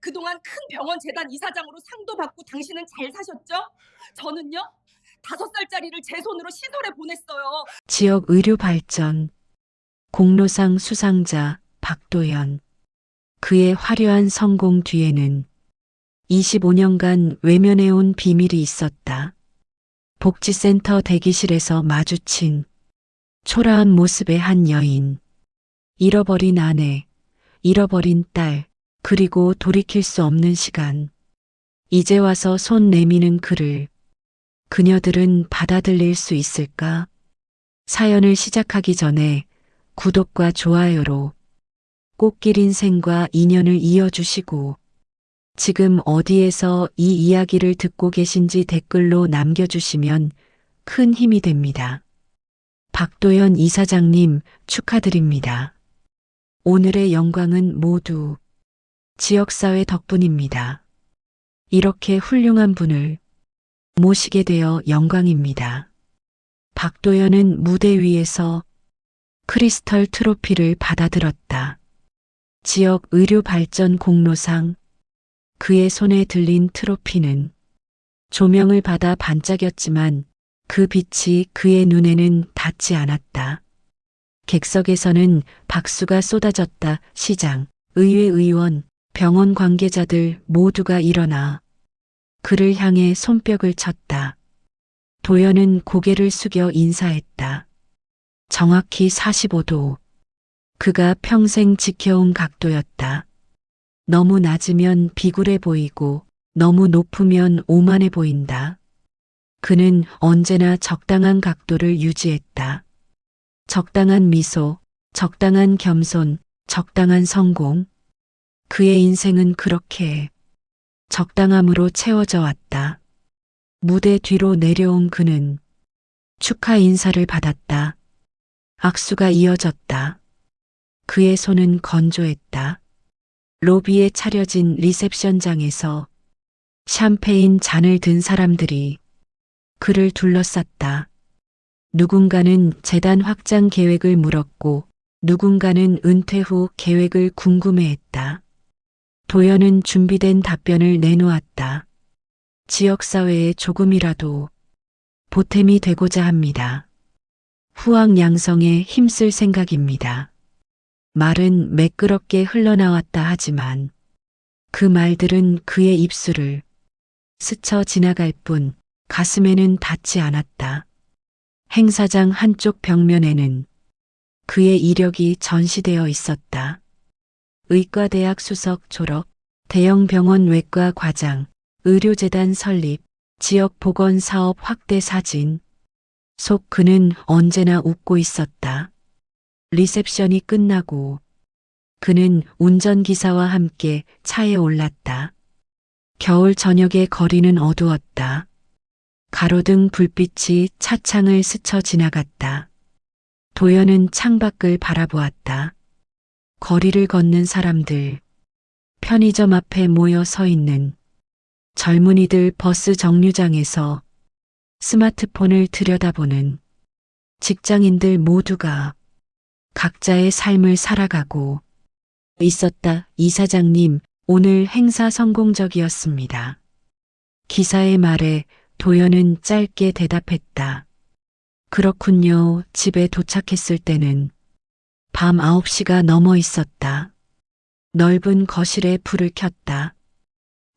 그동안 큰 병원 재단 이사장으로 상도 받고 당신은 잘 사셨죠? 저는요? 5살짜리를 제 손으로 시설에 보냈어요. 지역 의료 발전, 공로상 수상자 박도연. 그의 화려한 성공 뒤에는 25년간 외면해온 비밀이 있었다. 복지센터 대기실에서 마주친 초라한 모습의 한 여인, 잃어버린 아내, 잃어버린 딸, 그리고 돌이킬 수 없는 시간. 이제 와서 손 내미는 그를 그녀들은 받아들일 수 있을까? 사연을 시작하기 전에 구독과 좋아요로 꽃길 인생과 인연을 이어주시고 지금 어디에서 이 이야기를 듣고 계신지 댓글로 남겨주시면 큰 힘이 됩니다. 박도연 이사장님 축하드립니다. 오늘의 영광은 모두 지역사회 덕분입니다. 이렇게 훌륭한 분을 모시게 되어 영광입니다. 박도연은 무대 위에서 크리스털 트로피를 받아들었다. 지역 의료 발전 공로상. 그의 손에 들린 트로피는 조명을 받아 반짝였지만 그 빛이 그의 눈에는 닿지 않았다. 객석에서는 박수가 쏟아졌다. 시장, 의회 의원, 병원 관계자들 모두가 일어나 그를 향해 손뼉을 쳤다. 도연은 고개를 숙여 인사했다. 정확히 45도. 그가 평생 지켜온 각도였다. 너무 낮으면 비굴해 보이고 너무 높으면 오만해 보인다. 그는 언제나 적당한 각도를 유지했다. 적당한 미소, 적당한 겸손, 적당한 성공. 그의 인생은 그렇게 적당함으로 채워져 왔다. 무대 뒤로 내려온 그는 축하 인사를 받았다. 악수가 이어졌다. 그의 손은 건조했다. 로비에 차려진 리셉션장에서 샴페인 잔을 든 사람들이 그를 둘러쌌다. 누군가는 재단 확장 계획을 물었고 누군가는 은퇴 후 계획을 궁금해했다. 도연은 준비된 답변을 내놓았다. 지역사회에 조금이라도 보탬이 되고자 합니다. 후황양성에 힘쓸 생각입니다. 말은 매끄럽게 흘러나왔다 하지만 그 말들은 그의 입술을 스쳐 지나갈 뿐 가슴에는 닿지 않았다. 행사장 한쪽 벽면에는 그의 이력이 전시되어 있었다. 의과대학 수석 졸업, 대형 병원 외과 과장, 의료재단 설립, 지역 보건 사업 확대 사진. 속 그는 언제나 웃고 있었다. 리셉션이 끝나고 그는 운전기사와 함께 차에 올랐다. 겨울 저녁의 거리는 어두웠다. 가로등 불빛이 차창을 스쳐 지나갔다. 도연은 창밖을 바라보았다. 거리를 걷는 사람들, 편의점 앞에 모여 서 있는 젊은이들, 버스 정류장에서 스마트폰을 들여다보는 직장인들 모두가 각자의 삶을 살아가고 있었다. 이사장님, 오늘 행사 성공적이었습니다. 기사의 말에 도연은 짧게 대답했다. 그렇군요. 집에 도착했을 때는 밤 9시가 넘어 있었다. 넓은 거실에 불을 켰다.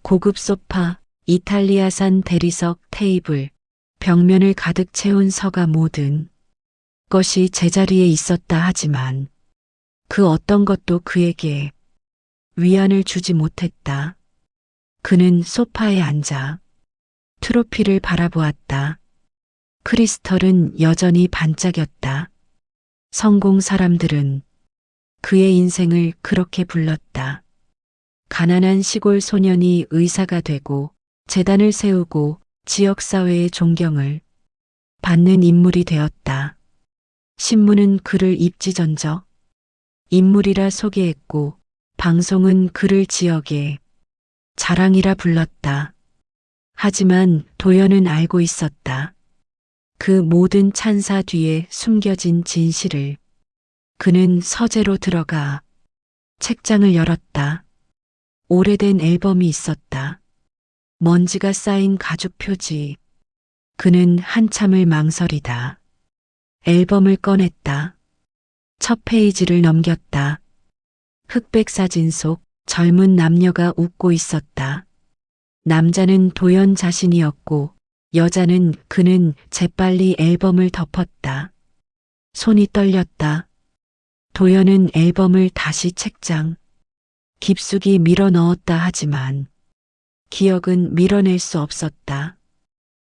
고급 소파, 이탈리아산 대리석, 테이블, 벽면을 가득 채운 서가 모든 것이 제자리에 있었다 하지만 그 어떤 것도 그에게 위안을 주지 못했다. 그는 소파에 앉아 트로피를 바라보았다. 크리스털은 여전히 반짝였다. 성공 사람들은 그의 인생을 그렇게 불렀다. 가난한 시골 소년이 의사가 되고 재단을 세우고 지역사회의 존경을 받는 인물이 되었다. 신문은 그를 입지전적 인물이라 소개했고 방송은 그를 지역의 자랑이라 불렀다. 하지만 도연은 알고 있었다. 그 모든 찬사 뒤에 숨겨진 진실을. 그는 서재로 들어가 책장을 열었다. 오래된 앨범이 있었다. 먼지가 쌓인 가죽 표지. 그는 한참을 망설이다. 앨범을 꺼냈다. 첫 페이지를 넘겼다. 흑백 사진 속 젊은 남녀가 웃고 있었다. 남자는 도연 자신이었고 여자는 그는 재빨리 앨범을 덮었다. 손이 떨렸다. 도연은 앨범을 다시 책장 깊숙이 밀어 넣었다 하지만 기억은 밀어낼 수 없었다.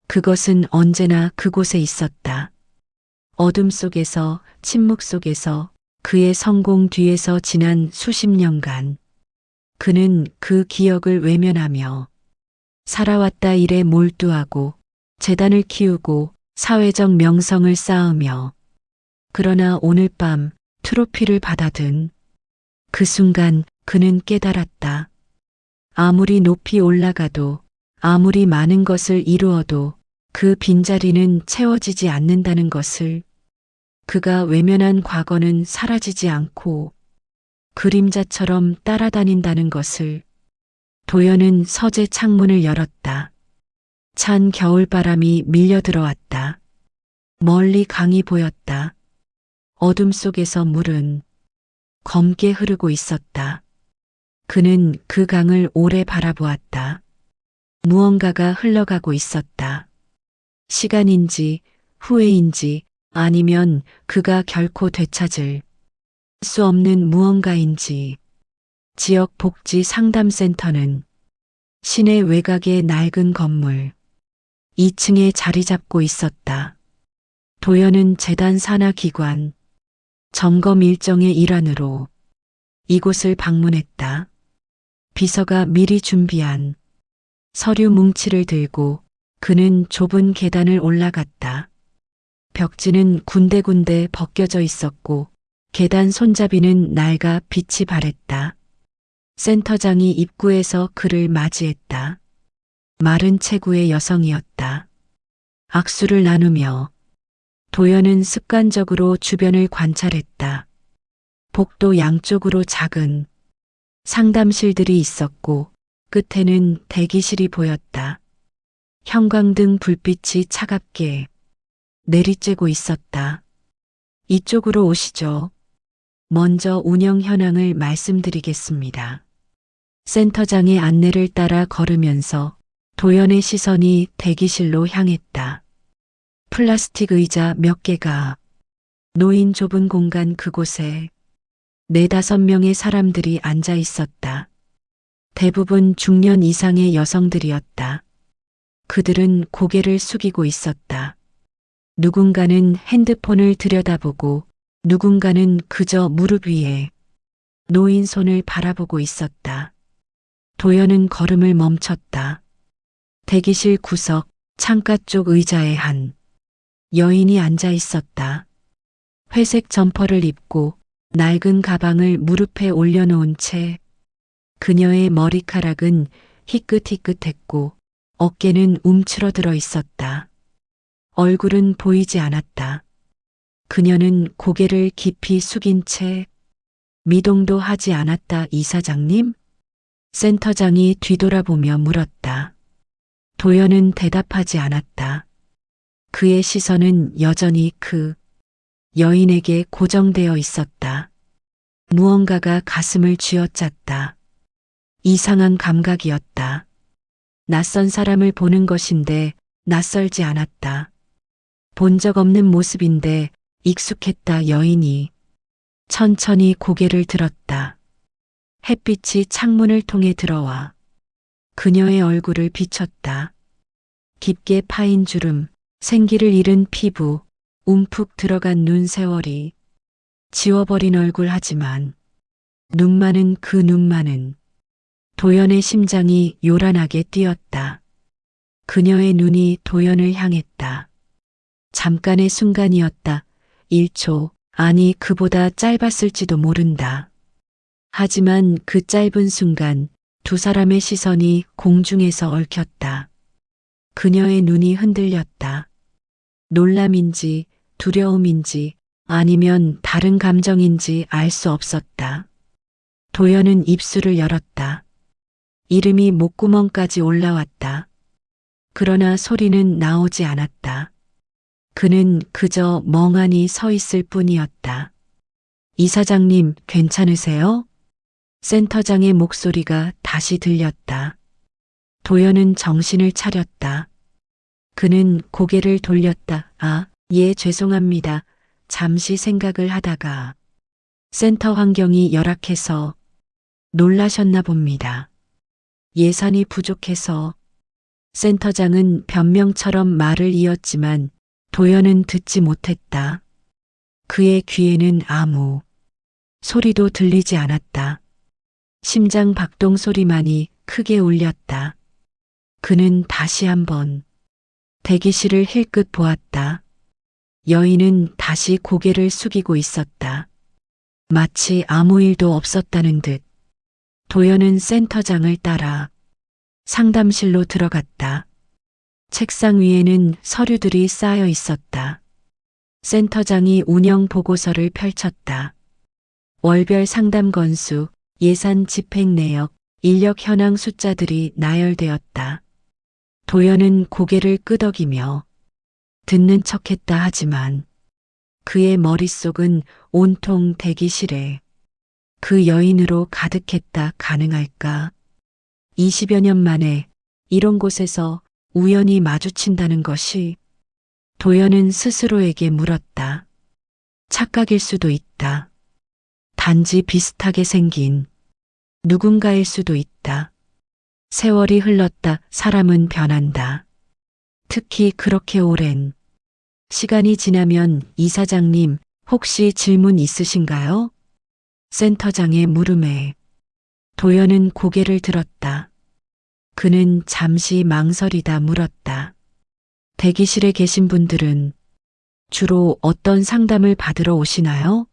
그것은 언제나 그곳에 있었다. 어둠 속에서, 침묵 속에서, 그의 성공 뒤에서 지난 수십 년간 그는 그 기억을 외면하며 살아왔다 일에 몰두하고 재단을 키우고 사회적 명성을 쌓으며 그러나 오늘 밤 트로피를 받아든 그 순간 그는 깨달았다. 아무리 높이 올라가도 아무리 많은 것을 이루어도 그 빈자리는 채워지지 않는다는 것을, 그가 외면한 과거는 사라지지 않고 그림자처럼 따라다닌다는 것을. 도연은 서재 창문을 열었다. 찬 겨울바람이 밀려 들어왔다. 멀리 강이 보였다. 어둠 속에서 물은 검게 흐르고 있었다. 그는 그 강을 오래 바라보았다. 무언가가 흘러가고 있었다. 시간인지 후회인지 아니면 그가 결코 되찾을 수 없는 무언가인지. 지역 복지 상담센터는 시내 외곽의 낡은 건물 2층에 자리 잡고 있었다. 도연은 재단 산하 기관 점검 일정의 일환으로 이곳을 방문했다. 비서가 미리 준비한 서류 뭉치를 들고 그는 좁은 계단을 올라갔다. 벽지는 군데군데 벗겨져 있었고 계단 손잡이는 낡아 빛이 바랬다. 센터장이 입구에서 그를 맞이했다. 마른 체구의 여성이었다. 악수를 나누며 도연은 습관적으로 주변을 관찰했다. 복도 양쪽으로 작은 상담실들이 있었고 끝에는 대기실이 보였다. 형광등 불빛이 차갑게 내리쬐고 있었다. 이쪽으로 오시죠. 먼저 운영 현황을 말씀드리겠습니다. 센터장의 안내를 따라 걸으면서 도연의 시선이 대기실로 향했다. 플라스틱 의자 몇 개가 놓인 좁은 공간 그곳에 4~5명의 사람들이 앉아 있었다. 대부분 중년 이상의 여성들이었다. 그들은 고개를 숙이고 있었다. 누군가는 핸드폰을 들여다보고 누군가는 그저 무릎 위에 놓인 손을 바라보고 있었다. 도연은 걸음을 멈췄다. 대기실 구석 창가 쪽 의자에 한 여인이 앉아 있었다. 회색 점퍼를 입고 낡은 가방을 무릎에 올려놓은 채 그녀의 머리카락은 희끗희끗했고 어깨는 움츠러들어 있었다. 얼굴은 보이지 않았다. 그녀는 고개를 깊이 숙인 채 미동도 하지 않았다. 이사장님? 센터장이 뒤돌아보며 물었다. 도연은 대답하지 않았다. 그의 시선은 여전히 그 여인에게 고정되어 있었다. 무언가가 가슴을 쥐어짰다. 이상한 감각이었다. 낯선 사람을 보는 것인데 낯설지 않았다. 본 적 없는 모습인데 익숙했다. 여인이 천천히 고개를 들었다. 햇빛이 창문을 통해 들어와 그녀의 얼굴을 비췄다. 깊게 파인 주름, 생기를 잃은 피부, 움푹 들어간 눈 세월이 지워버린 얼굴 하지만 눈만은 그 눈만은 도연의 심장이 요란하게 뛰었다. 그녀의 눈이 도연을 향했다. 잠깐의 순간이었다. 1초, 아니 그보다 짧았을지도 모른다. 하지만 그 짧은 순간 두 사람의 시선이 공중에서 얽혔다. 그녀의 눈이 흔들렸다. 놀람인지 두려움인지 아니면 다른 감정인지 알 수 없었다. 도연은 입술을 열었다. 이름이 목구멍까지 올라왔다. 그러나 소리는 나오지 않았다. 그는 그저 멍하니 서 있을 뿐이었다. 이사장님, 괜찮으세요? 센터장의 목소리가 다시 들렸다. 도연은 정신을 차렸다. 그는 고개를 돌렸다. 아, 예, 죄송합니다. 잠시 생각을 하다가 센터 환경이 열악해서 놀라셨나 봅니다. 예산이 부족해서 센터장은 변명처럼 말을 이었지만 도연은 듣지 못했다. 그의 귀에는 아무 소리도 들리지 않았다. 심장 박동 소리만이 크게 울렸다. 그는 다시 한번 대기실을 힐끗 보았다. 여인은 다시 고개를 숙이고 있었다. 마치 아무 일도 없었다는 듯. 도연은 센터장을 따라 상담실로 들어갔다. 책상 위에는 서류들이 쌓여 있었다. 센터장이 운영 보고서를 펼쳤다. 월별 상담 건수, 예산 집행 내역, 인력 현황 숫자들이 나열되었다. 도연은 고개를 끄덕이며 듣는 척했다 하지만 그의 머릿속은 온통 대기실에 그 여인으로 가득했다. 가능할까? 20여 년 만에 이런 곳에서 우연히 마주친다는 것이 도연은 스스로에게 물었다. 착각일 수도 있다. 단지 비슷하게 생긴 누군가일 수도 있다. 세월이 흘렀다. 사람은 변한다. 특히 그렇게 오랜 시간이 지나면 이사장님 혹시 질문 있으신가요? 센터장의 물음에 도연은 고개를 들었다. 그는 잠시 망설이다 물었다. 대기실에 계신 분들은 주로 어떤 상담을 받으러 오시나요?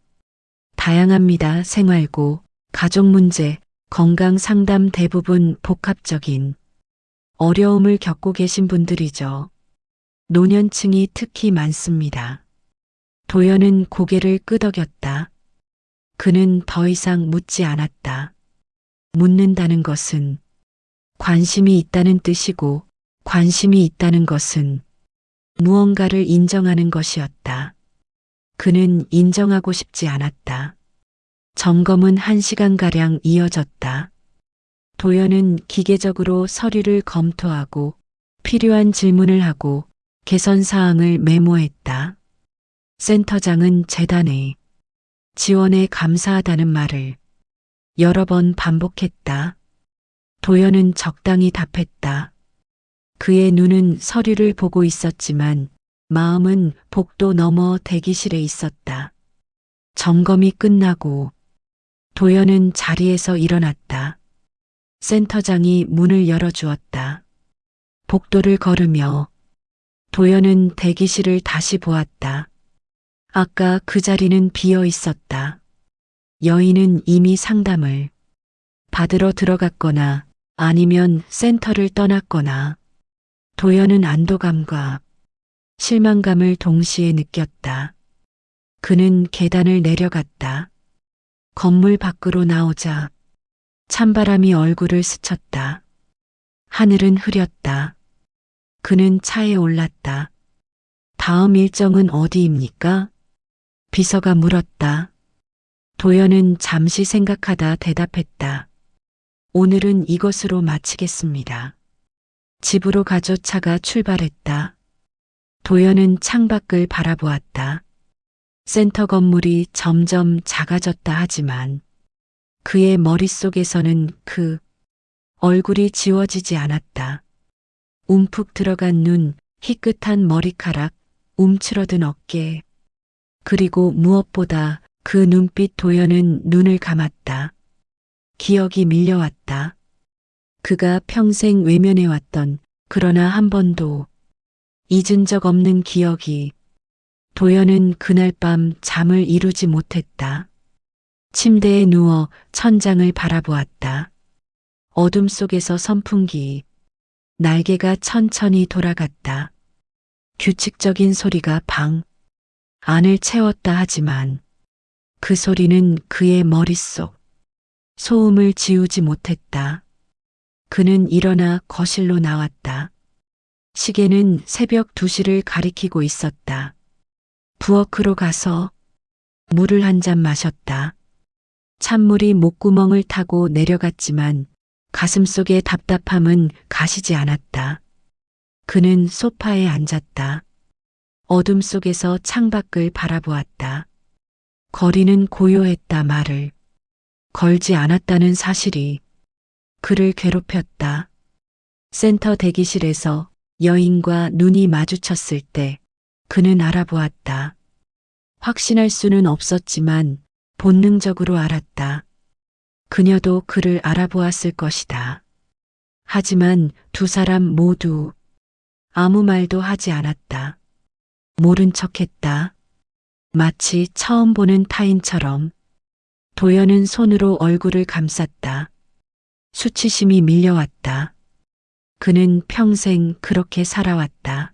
다양합니다. 생활고, 가족 문제, 건강 상담 대부분 복합적인 어려움을 겪고 계신 분들이죠. 노년층이 특히 많습니다. 도연은 고개를 끄덕였다. 그는 더 이상 묻지 않았다. 묻는다는 것은 관심이 있다는 뜻이고 관심이 있다는 것은 무언가를 인정하는 것이었다. 그는 인정하고 싶지 않았다. 점검은 1시간가량 이어졌다. 도연은 기계적으로 서류를 검토하고 필요한 질문을 하고 개선 사항을 메모했다. 센터장은 재단의 지원에 감사하다는 말을 여러 번 반복했다. 도연은 적당히 답했다. 그의 눈은 서류를 보고 있었지만 마음은 복도 너머 대기실에 있었다. 점검이 끝나고 도연은 자리에서 일어났다. 센터장이 문을 열어주었다. 복도를 걸으며 도연은 대기실을 다시 보았다. 아까 그 자리는 비어 있었다. 여인은 이미 상담을 받으러 들어갔거나 아니면 센터를 떠났거나 도연은 안도감과 실망감을 동시에 느꼈다. 그는 계단을 내려갔다. 건물 밖으로 나오자 찬바람이 얼굴을 스쳤다. 하늘은 흐렸다. 그는 차에 올랐다. 다음 일정은 어디입니까? 비서가 물었다. 도연은 잠시 생각하다 대답했다. 오늘은 이것으로 마치겠습니다. 집으로 가죠. 차가 출발했다. 도연은 창밖을 바라보았다. 센터 건물이 점점 작아졌다 하지만 그의 머릿속에서는 그 얼굴이 지워지지 않았다. 움푹 들어간 눈, 희끗한 머리카락, 움츠러든 어깨. 그리고 무엇보다 그 눈빛. 도연은 눈을 감았다. 기억이 밀려왔다. 그가 평생 외면해왔던 그러나 한 번도 잊은 적 없는 기억이. 도연은 그날 밤 잠을 이루지 못했다. 침대에 누워 천장을 바라보았다. 어둠 속에서 선풍기 날개가 천천히 돌아갔다. 규칙적인 소리가 방 안을 채웠다 하지만 그 소리는 그의 머릿속 소음을 지우지 못했다. 그는 일어나 거실로 나왔다. 시계는 새벽 2시를 가리키고 있었다. 부엌으로 가서 물을 한 잔 마셨다. 찬물이 목구멍을 타고 내려갔지만 가슴속의 답답함은 가시지 않았다. 그는 소파에 앉았다. 어둠 속에서 창밖을 바라보았다. 거리는 고요했다. 말을 걸지 않았다는 사실이 그를 괴롭혔다. 센터 대기실에서 여인과 눈이 마주쳤을 때 그는 알아보았다. 확신할 수는 없었지만 본능적으로 알았다. 그녀도 그를 알아보았을 것이다. 하지만 두 사람 모두 아무 말도 하지 않았다. 모른 척했다. 마치 처음 보는 타인처럼. 도연은 손으로 얼굴을 감쌌다. 수치심이 밀려왔다. 그는 평생 그렇게 살아왔다.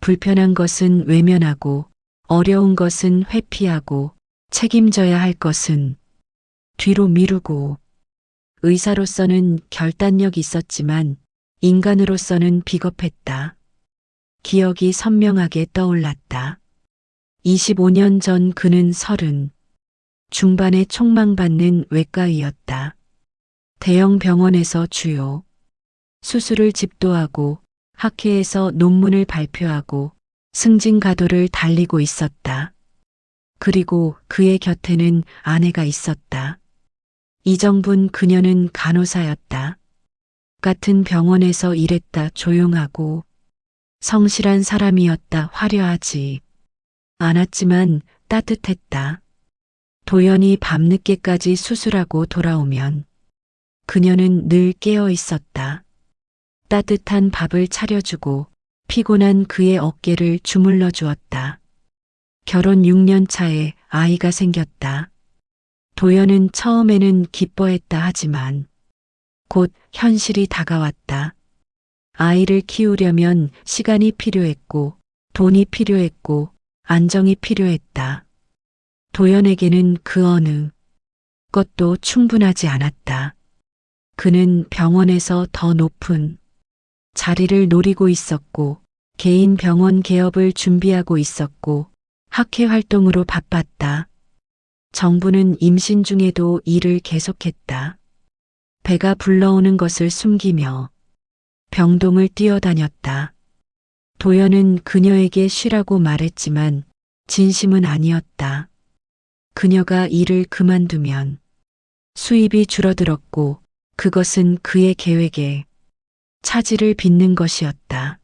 불편한 것은 외면하고 어려운 것은 회피하고 책임져야 할 것은 뒤로 미루고 의사로서는 결단력이 있었지만 인간으로서는 비겁했다. 기억이 선명하게 떠올랐다. 25년 전 그는 30 중반에 촉망받는 외과의였다. 대형 병원에서 주요 수술을 집도하고 학회에서 논문을 발표하고 승진가도를 달리고 있었다. 그리고 그의 곁에는 아내가 있었다. 이정분. 그녀는 간호사였다. 같은 병원에서 일했다. 조용하고 성실한 사람이었다. 화려하지 않았지만 따뜻했다. 도연이 밤늦게까지 수술하고 돌아오면 그녀는 늘 깨어 있었다. 따뜻한 밥을 차려주고 피곤한 그의 어깨를 주물러 주었다. 결혼 6년 차에 아이가 생겼다. 도연은 처음에는 기뻐했다. 하지만 곧 현실이 다가왔다. 아이를 키우려면 시간이 필요했고 돈이 필요했고 안정이 필요했다. 도연에게는 그 어느 것도 충분하지 않았다. 그는 병원에서 더 높은 자리를 노리고 있었고 개인 병원 개업을 준비하고 있었고 학회 활동으로 바빴다. 정부는 임신 중에도 일을 계속했다. 배가 불러오는 것을 숨기며 병동을 뛰어다녔다. 도연은 그녀에게 쉬라고 말했지만 진심은 아니었다. 그녀가 일을 그만두면 수입이 줄어들었고 그것은 그의 계획에 차질을 빚는 것이었다.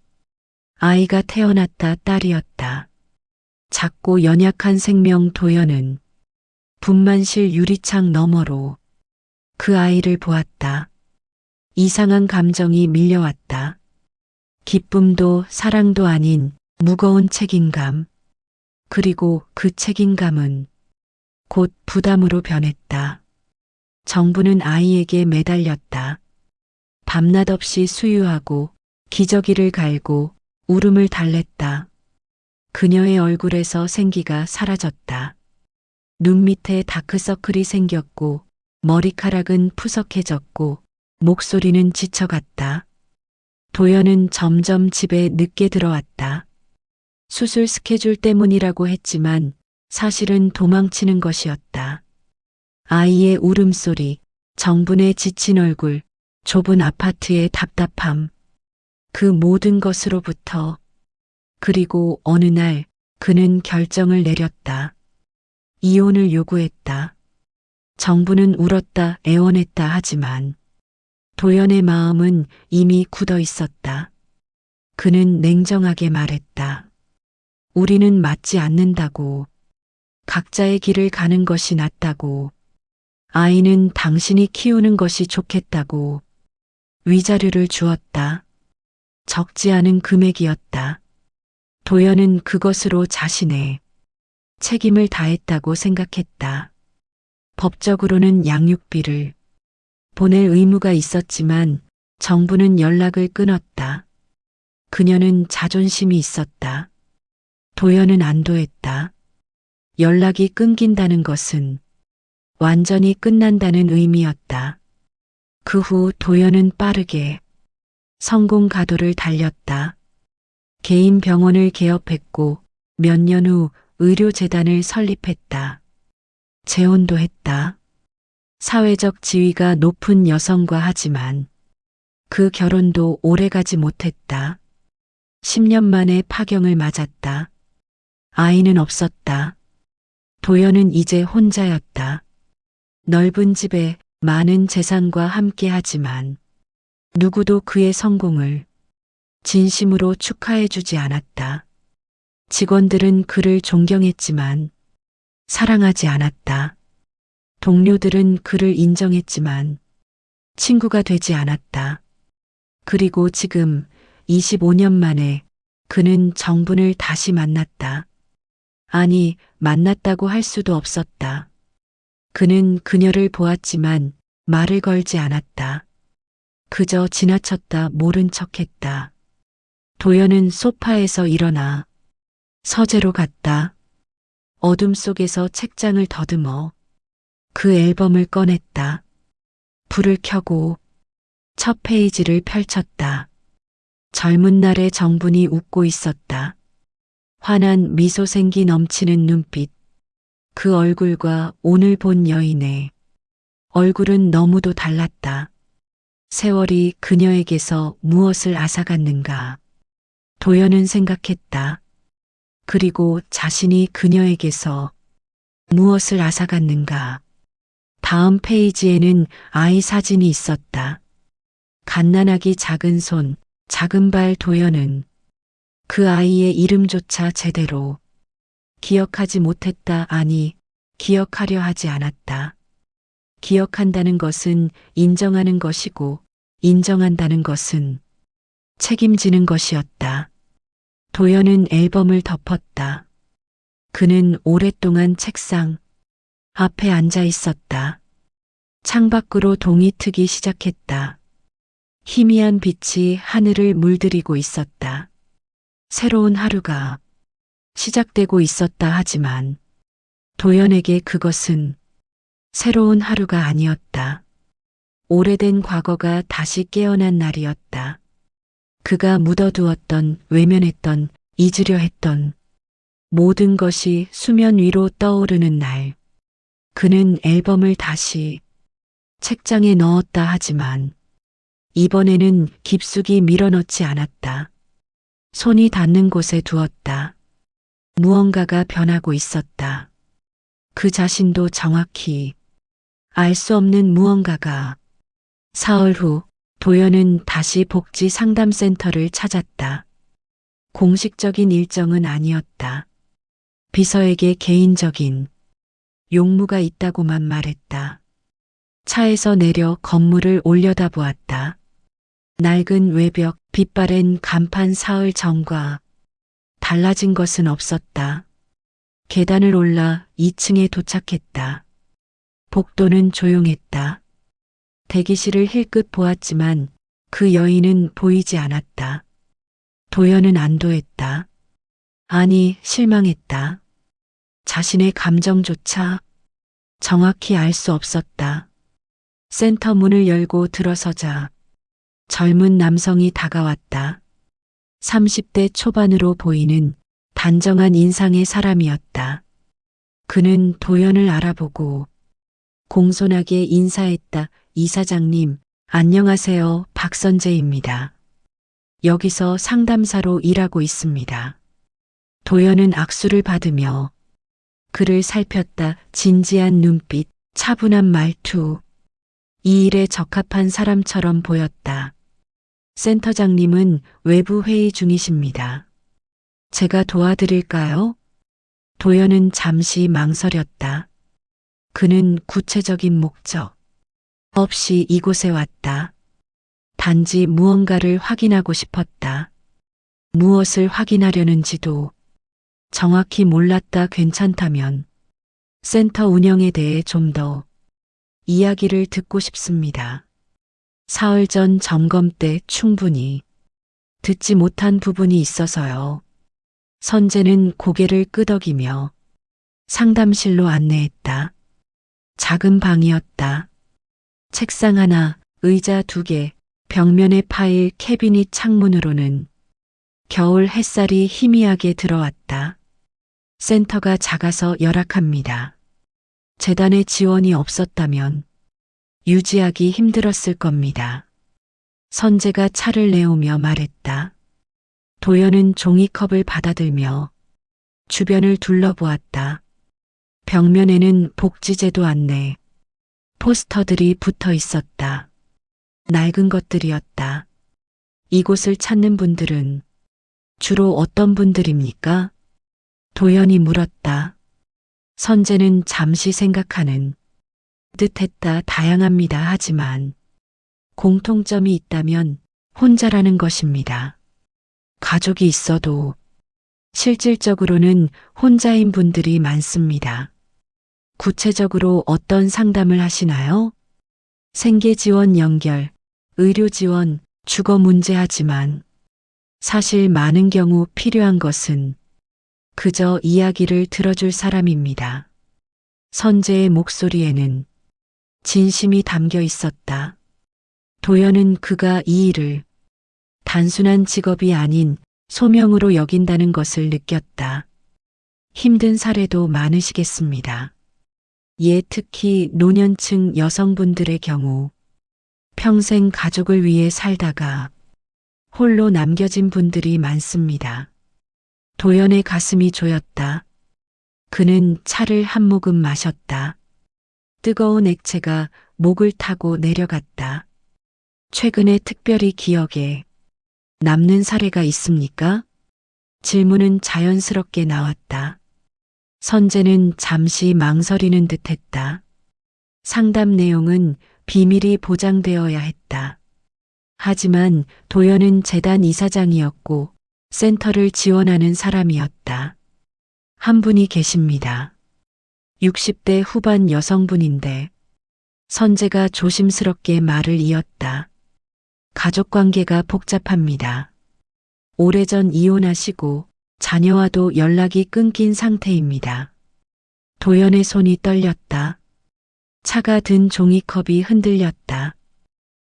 아이가 태어났다. 딸이었다. 작고 연약한 생명. 도연은 분만실 유리창 너머로 그 아이를 보았다. 이상한 감정이 밀려왔다. 기쁨도 사랑도 아닌 무거운 책임감. 그리고 그 책임감은 곧 부담으로 변했다. 정부는 아이에게 매달렸다. 밤낮 없이 수유하고 기저귀를 갈고 울음을 달랬다. 그녀의 얼굴에서 생기가 사라졌다. 눈 밑에 다크서클이 생겼고 머리카락은 푸석해졌고 목소리는 지쳐갔다. 도연은 점점 집에 늦게 들어왔다. 수술 스케줄 때문이라고 했지만 사실은 도망치는 것이었다. 아이의 울음소리, 정분의 지친 얼굴, 좁은 아파트의 답답함. 그 모든 것으로부터 그리고 어느 날 그는 결정을 내렸다. 이혼을 요구했다. 정부는 울었다. 애원했다. 하지만 도연의 마음은 이미 굳어 있었다. 그는 냉정하게 말했다. 우리는 맞지 않는다고. 각자의 길을 가는 것이 낫다고. 아이는 당신이 키우는 것이 좋겠다고. 위자료를 주었다. 적지 않은 금액이었다. 도연은 그것으로 자신의 책임을 다했다고 생각했다. 법적으로는 양육비를 보낼 의무가 있었지만 정부는 연락을 끊었다. 그녀는 자존심이 있었다. 도연은 안도했다. 연락이 끊긴다는 것은 완전히 끝난다는 의미였다. 그 후 도연은 빠르게 성공 가도를 달렸다. 개인 병원을 개업했고 몇 년 후 의료재단을 설립했다. 재혼도 했다. 사회적 지위가 높은 여성과 하지만 그 결혼도 오래가지 못했다. 10년 만에 파경을 맞았다. 아이는 없었다. 도연은 이제 혼자였다. 넓은 집에 많은 재산과 함께 하지만 누구도 그의 성공을 진심으로 축하해주지 않았다. 직원들은 그를 존경했지만 사랑하지 않았다. 동료들은 그를 인정했지만 친구가 되지 않았다. 그리고 지금 25년 만에 그는 정분을 다시 만났다. 아니, 만났다고 할 수도 없었다. 그는 그녀를 보았지만 말을 걸지 않았다. 그저 지나쳤다 모른 척했다. 도연은 소파에서 일어나 서재로 갔다. 어둠 속에서 책장을 더듬어 그 앨범을 꺼냈다. 불을 켜고 첫 페이지를 펼쳤다. 젊은 날의 정분이 웃고 있었다. 환한 미소생기 넘치는 눈빛. 그 얼굴과 오늘 본 여인의 얼굴은 너무도 달랐다. 세월이 그녀에게서 무엇을 앗아갔는가. 도연은 생각했다. 그리고 자신이 그녀에게서 무엇을 앗아갔는가. 다음 페이지에는 아이 사진이 있었다. 갓난아기 작은 손, 작은 발. 도연은 그 아이의 이름조차 제대로 기억하지 못했다. 아니, 기억하려 하지 않았다. 기억한다는 것은 인정하는 것이고 인정한다는 것은 책임지는 것이었다. 도연은 앨범을 덮었다. 그는 오랫동안 책상 앞에 앉아 있었다. 창밖으로 동이 트기 시작했다. 희미한 빛이 하늘을 물들이고 있었다. 새로운 하루가 시작되고 있었다. 하지만 도연에게 그것은 새로운 하루가 아니었다. 오래된 과거가 다시 깨어난 날이었다. 그가 묻어두었던, 외면했던, 잊으려 했던 모든 것이 수면 위로 떠오르는 날. 그는 앨범을 다시 책장에 넣었다. 하지만 이번에는 깊숙이 밀어넣지 않았다. 손이 닿는 곳에 두었다. 무언가가 변하고 있었다. 그 자신도 정확히 알 수 없는 무언가가. 사흘 후 도연은 다시 복지 상담센터를 찾았다. 공식적인 일정은 아니었다. 비서에게 개인적인 용무가 있다고만 말했다. 차에서 내려 건물을 올려다보았다. 낡은 외벽, 빛바랜 간판. 사흘 전과 달라진 것은 없었다. 계단을 올라 2층에 도착했다. 복도는 조용했다. 대기실을 힐끗 보았지만 그 여인은 보이지 않았다. 도연은 안도했다. 아니, 실망했다. 자신의 감정조차 정확히 알 수 없었다. 센터 문을 열고 들어서자 젊은 남성이 다가왔다. 30대 초반으로 보이는 단정한 인상의 사람이었다. 그는 도연을 알아보고 공손하게 인사했다. 이사장님, 안녕하세요. 박선재입니다. 여기서 상담사로 일하고 있습니다. 도연은 악수를 받으며 그를 살폈다. 진지한 눈빛, 차분한 말투. 이 일에 적합한 사람처럼 보였다. 센터장님은 외부 회의 중이십니다. 제가 도와드릴까요? 도연은 잠시 망설였다. 그는 구체적인 목적 없이 이곳에 왔다. 단지 무언가를 확인하고 싶었다. 무엇을 확인하려는지도 정확히 몰랐다. 괜찮다면 센터 운영에 대해 좀 더 이야기를 듣고 싶습니다. 사흘 전 점검 때 충분히 듣지 못한 부분이 있어서요. 선재는 고개를 끄덕이며 상담실로 안내했다. 작은 방이었다. 책상 하나, 의자 2개, 벽면에 파일 캐비닛 창문으로는 겨울 햇살이 희미하게 들어왔다. 센터가 작아서 열악합니다. 재단의 지원이 없었다면 유지하기 힘들었을 겁니다. 선재가 차를 내오며 말했다. 도연은 종이컵을 받아들며 주변을 둘러보았다. 벽면에는 복지제도 안내, 포스터들이 붙어 있었다. 낡은 것들이었다. 이곳을 찾는 분들은 주로 어떤 분들입니까? 도연이 물었다. 선재는 잠시 생각하는 듯했다. 다양합니다. 하지만 공통점이 있다면 혼자라는 것입니다. 가족이 있어도 실질적으로는 혼자인 분들이 많습니다. 구체적으로 어떤 상담을 하시나요? 생계 지원 연결, 의료 지원, 주거 문제 하지만 사실 많은 경우 필요한 것은 그저 이야기를 들어줄 사람입니다. 선재의 목소리에는 진심이 담겨 있었다. 도연은 그가 이 일을 단순한 직업이 아닌 소명으로 여긴다는 것을 느꼈다. 힘든 사례도 많으시겠습니다. 특히 노년층 여성분들의 경우 평생 가족을 위해 살다가 홀로 남겨진 분들이 많습니다. 도연의 가슴이 조였다. 그는 차를 한 모금 마셨다. 뜨거운 액체가 목을 타고 내려갔다. 최근에 특별히 기억에 남는 사례가 있습니까? 질문은 자연스럽게 나왔다. 선재는 잠시 망설이는 듯했다. 상담 내용은 비밀이 보장되어야 했다. 하지만 도연은 재단 이사장이었고 센터를 지원하는 사람이었다. 한 분이 계십니다. 60대 후반 여성분인데 선재가 조심스럽게 말을 이었다. 가족관계가 복잡합니다. 오래전 이혼하시고 자녀와도 연락이 끊긴 상태입니다. 도연의 손이 떨렸다. 차가 든 종이컵이 흔들렸다.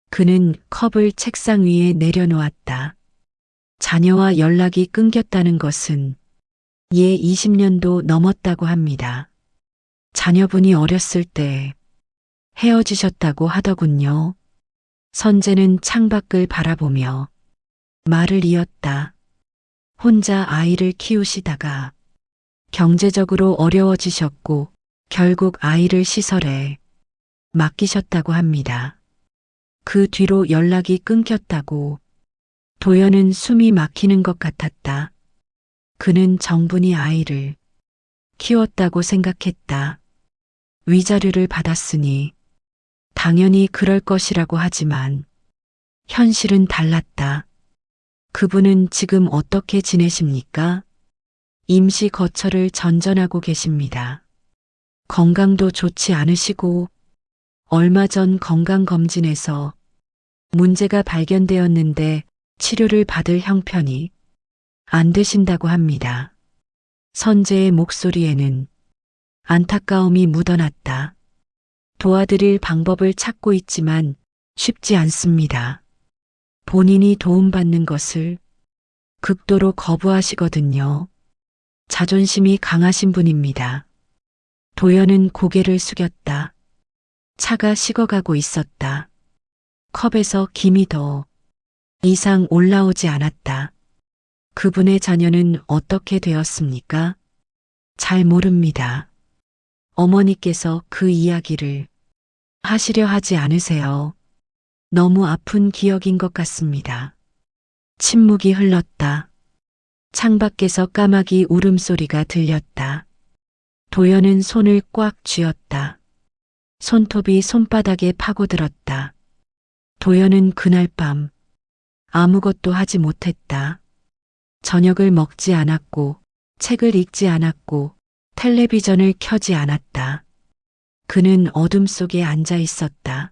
그는 컵을 책상 위에 내려놓았다. 자녀와 연락이 끊겼다는 것은 20년도 넘었다고 합니다. 자녀분이 어렸을 때 헤어지셨다고 하더군요. 선재는 창밖을 바라보며 말을 이었다. 혼자 아이를 키우시다가 경제적으로 어려워지셨고 결국 아이를 시설에 맡기셨다고 합니다. 그 뒤로 연락이 끊겼다고. 도연은 숨이 막히는 것 같았다. 그는 정분이 아이를 키웠다고 생각했다. 위자료를 받았으니 당연히 그럴 것이라고 하지만 현실은 달랐다. 그분은 지금 어떻게 지내십니까? 임시 거처를 전전하고 계십니다. 건강도 좋지 않으시고 얼마 전 건강검진에서 문제가 발견되었는데 치료를 받을 형편이 안 되신다고 합니다. 선재의 목소리에는 안타까움이 묻어났다. 도와드릴 방법을 찾고 있지만 쉽지 않습니다. 본인이 도움받는 것을 극도로 거부하시거든요. 자존심이 강하신 분입니다. 도연은 고개를 숙였다. 차가 식어가고 있었다. 컵에서 김이 더 이상 올라오지 않았다. 그분의 자녀는 어떻게 되었습니까? 잘 모릅니다. 어머니께서 그 이야기를 하시려 하지 않으세요. 너무 아픈 기억인 것 같습니다. 침묵이 흘렀다. 창밖에서 까마귀 울음소리가 들렸다. 도연은 손을 꽉 쥐었다. 손톱이 손바닥에 파고들었다. 도연은 그날 밤 아무것도 하지 못했다. 저녁을 먹지 않았고 책을 읽지 않았고 텔레비전을 켜지 않았다. 그는 어둠 속에 앉아 있었다.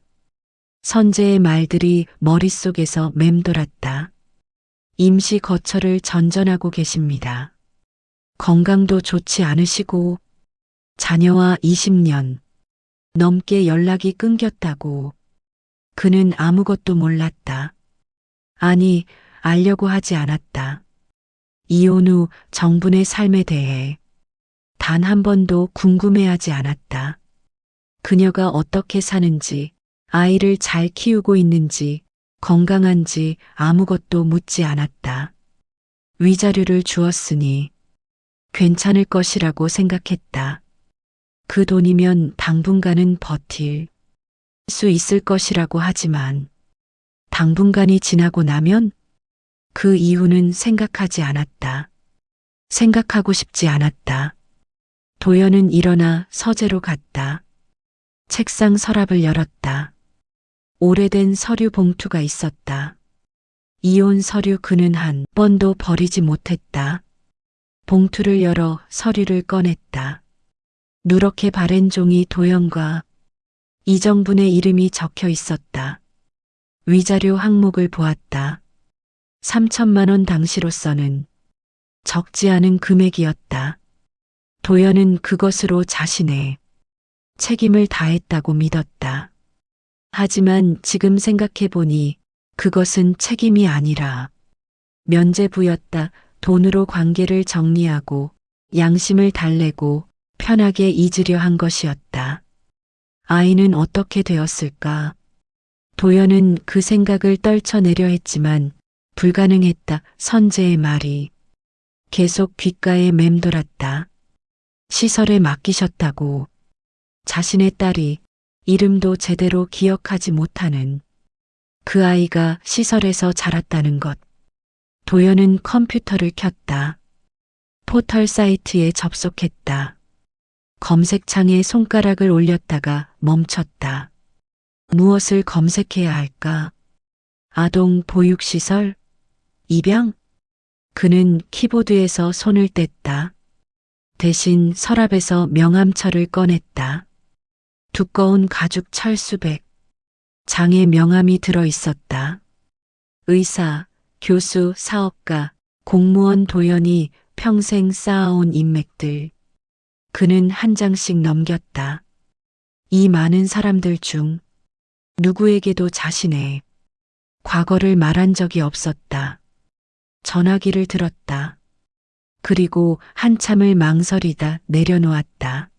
선재의 말들이 머릿속에서 맴돌았다. 임시 거처를 전전하고 계십니다. 건강도 좋지 않으시고 자녀와 20년 넘게 연락이 끊겼다고. 그는 아무것도 몰랐다. 아니, 알려고 하지 않았다. 이혼 후 정분의 삶에 대해 단 한 번도 궁금해하지 않았다. 그녀가 어떻게 사는지, 아이를 잘 키우고 있는지, 건강한지 아무것도 묻지 않았다. 위자료를 주었으니 괜찮을 것이라고 생각했다. 그 돈이면 당분간은 버틸 수 있을 것이라고 하지만 당분간이 지나고 나면 그 이후는 생각하지 않았다. 생각하고 싶지 않았다. 도연은 일어나 서재로 갔다. 책상 서랍을 열었다. 오래된 서류 봉투가 있었다. 이혼 서류 그는 한 번도 버리지 못했다. 봉투를 열어 서류를 꺼냈다. 누렇게 바랜 종이 도연과 이정분의 이름이 적혀 있었다. 위자료 항목을 보았다. 3천만 원 당시로서는 적지 않은 금액이었다. 도연은 그것으로 자신의 책임을 다했다고 믿었다. 하지만 지금 생각해보니 그것은 책임이 아니라 면죄부였다. 돈으로 관계를 정리하고 양심을 달래고 편하게 잊으려 한 것이었다. 아이는 어떻게 되었을까? 도연은 그 생각을 떨쳐내려 했지만 불가능했다. 선재의 말이 계속 귓가에 맴돌았다. 시설에 맡기셨다고. 자신의 딸이 이름도 제대로 기억하지 못하는 그 아이가 시설에서 자랐다는 것. 도연은 컴퓨터를 켰다. 포털 사이트에 접속했다. 검색창에 손가락을 올렸다가 멈췄다. 무엇을 검색해야 할까? 아동 보육시설? 입양? 그는 키보드에서 손을 뗐다. 대신 서랍에서 명함철을 꺼냈다. 두꺼운 가죽 철수백. 장에 명함이 들어 있었다. 의사, 교수, 사업가, 공무원 도연이 평생 쌓아온 인맥들. 그는 한 장씩 넘겼다. 이 많은 사람들 중 누구에게도 자신의 과거를 말한 적이 없었다. 전화기를 들었다. 그리고 한참을 망설이다 내려놓았다.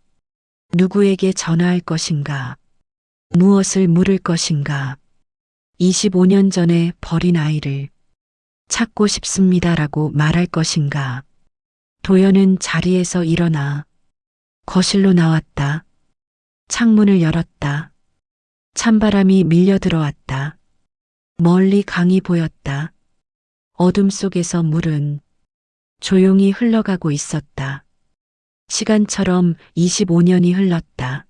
누구에게 전화할 것인가? 무엇을 물을 것인가? 25년 전에 버린 아이를 찾고 싶습니다라고 말할 것인가? 도연은 자리에서 일어나 거실로 나왔다. 창문을 열었다. 찬바람이 밀려 들어왔다. 멀리 강이 보였다. 어둠 속에서 물은 조용히 흘러가고 있었다. 시간처럼 25년이 흘렀다.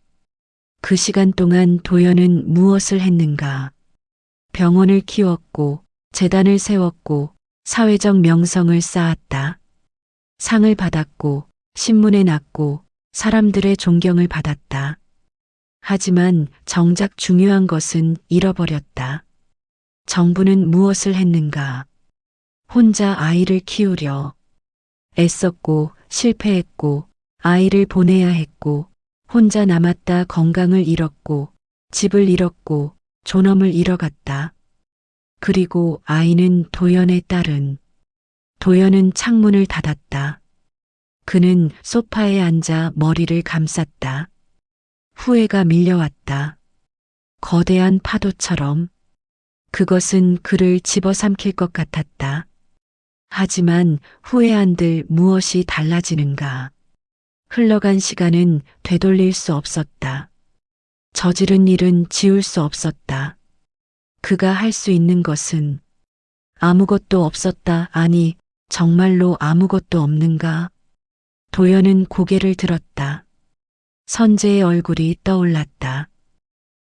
그 시간 동안 도연은 무엇을 했는가? 병원을 키웠고, 재단을 세웠고, 사회적 명성을 쌓았다. 상을 받았고, 신문에 났고, 사람들의 존경을 받았다. 하지만 정작 중요한 것은 잃어버렸다. 정부는 무엇을 했는가? 혼자 아이를 키우려 애썼고 실패했고 아이를 보내야 했고 혼자 남았다. 건강을 잃었고 집을 잃었고 존엄을 잃어갔다. 그리고 아이는 도연의 딸은 도연은 창문을 닫았다. 그는 소파에 앉아 머리를 감쌌다. 후회가 밀려왔다. 거대한 파도처럼 그것은 그를 집어삼킬 것 같았다. 하지만 후회한들 무엇이 달라지는가? 흘러간 시간은 되돌릴 수 없었다. 저지른 일은 지울 수 없었다. 그가 할 수 있는 것은 아무것도 없었다. 아니, 정말로 아무것도 없는가? 도연은 고개를 들었다. 선재의 얼굴이 떠올랐다.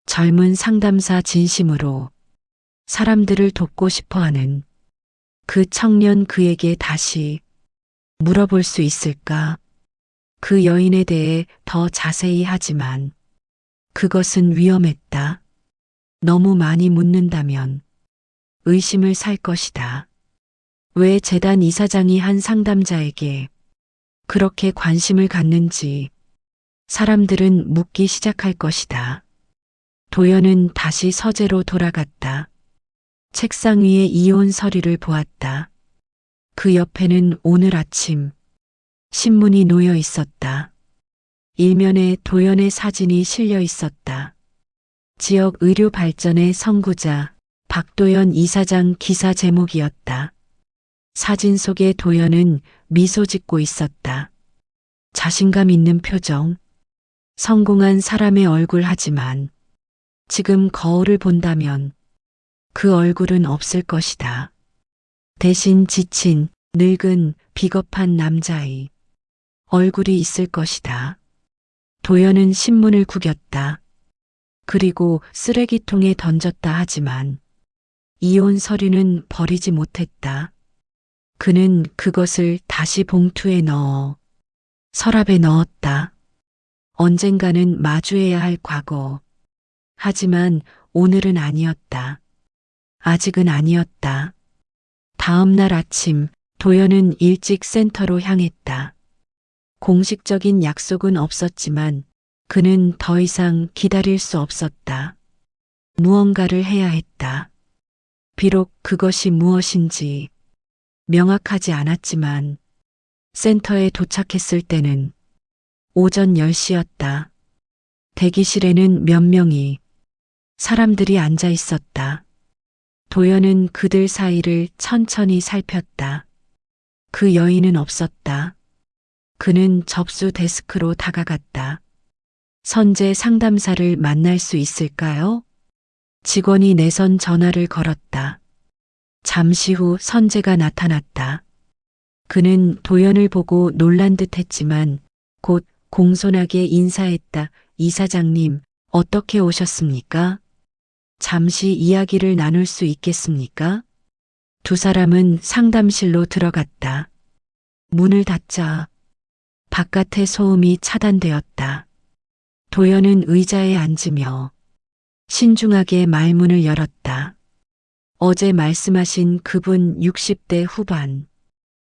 젊은 상담사 진심으로 사람들을 돕고 싶어하는 그 청년 그에게 다시 물어볼 수 있을까? 그 여인에 대해 더 자세히 하지만 그것은 위험했다. 너무 많이 묻는다면 의심을 살 것이다. 왜 재단 이사장이 한 상담자에게 그렇게 관심을 갖는지 사람들은 묻기 시작할 것이다. 도연은 다시 서재로 돌아갔다. 책상 위에 이혼 서류를 보았다. 그 옆에는 오늘 아침 신문이 놓여 있었다. 일면에 도연의 사진이 실려 있었다. 지역 의료 발전의 선구자 박도연 이사장 기사 제목이었다. 사진 속의 도연은 미소 짓고 있었다. 자신감 있는 표정. 성공한 사람의 얼굴 하지만 지금 거울을 본다면 그 얼굴은 없을 것이다. 대신 지친, 늙은, 비겁한 남자의 얼굴이 있을 것이다. 도연은 신문을 구겼다. 그리고 쓰레기통에 던졌다 하지만 이혼 서류는 버리지 못했다. 그는 그것을 다시 봉투에 넣어 서랍에 넣었다. 언젠가는 마주해야 할 과거. 하지만 오늘은 아니었다. 아직은 아니었다. 다음 날 아침 도연은 일찍 센터로 향했다. 공식적인 약속은 없었지만 그는 더 이상 기다릴 수 없었다. 무언가를 해야 했다. 비록 그것이 무엇인지 명확하지 않았지만 센터에 도착했을 때는 오전 10시였다. 대기실에는 몇 명의 사람들이 앉아 있었다. 도연은 그들 사이를 천천히 살폈다. 그 여인은 없었다. 그는 접수 데스크로 다가갔다. 선재 상담사를 만날 수 있을까요? 직원이 내선 전화를 걸었다. 잠시 후 선재가 나타났다. 그는 도연을 보고 놀란 듯 했지만 곧 공손하게 인사했다. 이사장님, 어떻게 오셨습니까? 잠시 이야기를 나눌 수 있겠습니까? 두 사람은 상담실로 들어갔다. 문을 닫자 바깥의 소음이 차단되었다. 도연은 의자에 앉으며 신중하게 말문을 열었다. 어제 말씀하신 그분 60대 후반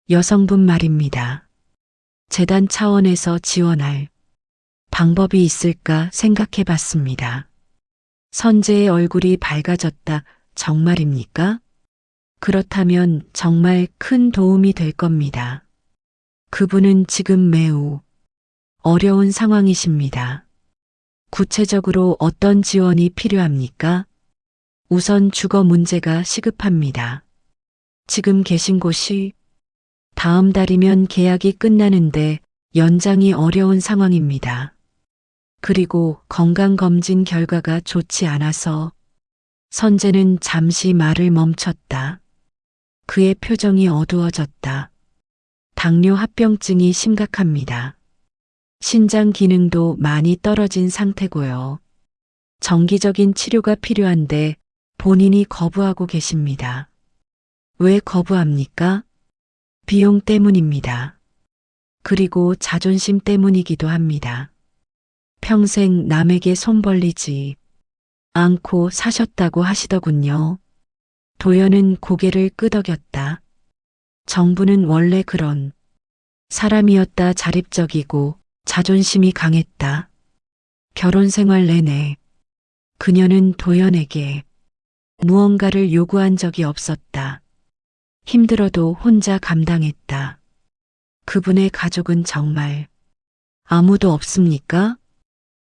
여성분 말입니다. 재단 차원에서 지원할 방법이 있을까 생각해 봤습니다. 선재의 얼굴이 밝아졌다. 정말입니까? 그렇다면 정말 큰 도움이 될 겁니다. 그분은 지금 매우 어려운 상황이십니다. 구체적으로 어떤 지원이 필요합니까? 우선 주거 문제가 시급합니다. 지금 계신 곳이 다음 달이면 계약이 끝나는데 연장이 어려운 상황입니다. 그리고 건강검진 결과가 좋지 않아서 선재는 잠시 말을 멈췄다. 그의 표정이 어두워졌다. 당뇨 합병증이 심각합니다. 신장 기능도 많이 떨어진 상태고요. 정기적인 치료가 필요한데 본인이 거부하고 계십니다. 왜 거부합니까? 비용 때문입니다. 그리고 자존심 때문이기도 합니다. 평생 남에게 손 벌리지 않고 사셨다고 하시더군요. 도연은 고개를 끄덕였다. 정부는 원래 그런 사람이었다. 자립적이고 자존심이 강했다. 결혼 생활 내내 그녀는 도연에게 무언가를 요구한 적이 없었다. 힘들어도 혼자 감당했다. 그분의 가족은 정말 아무도 없습니까?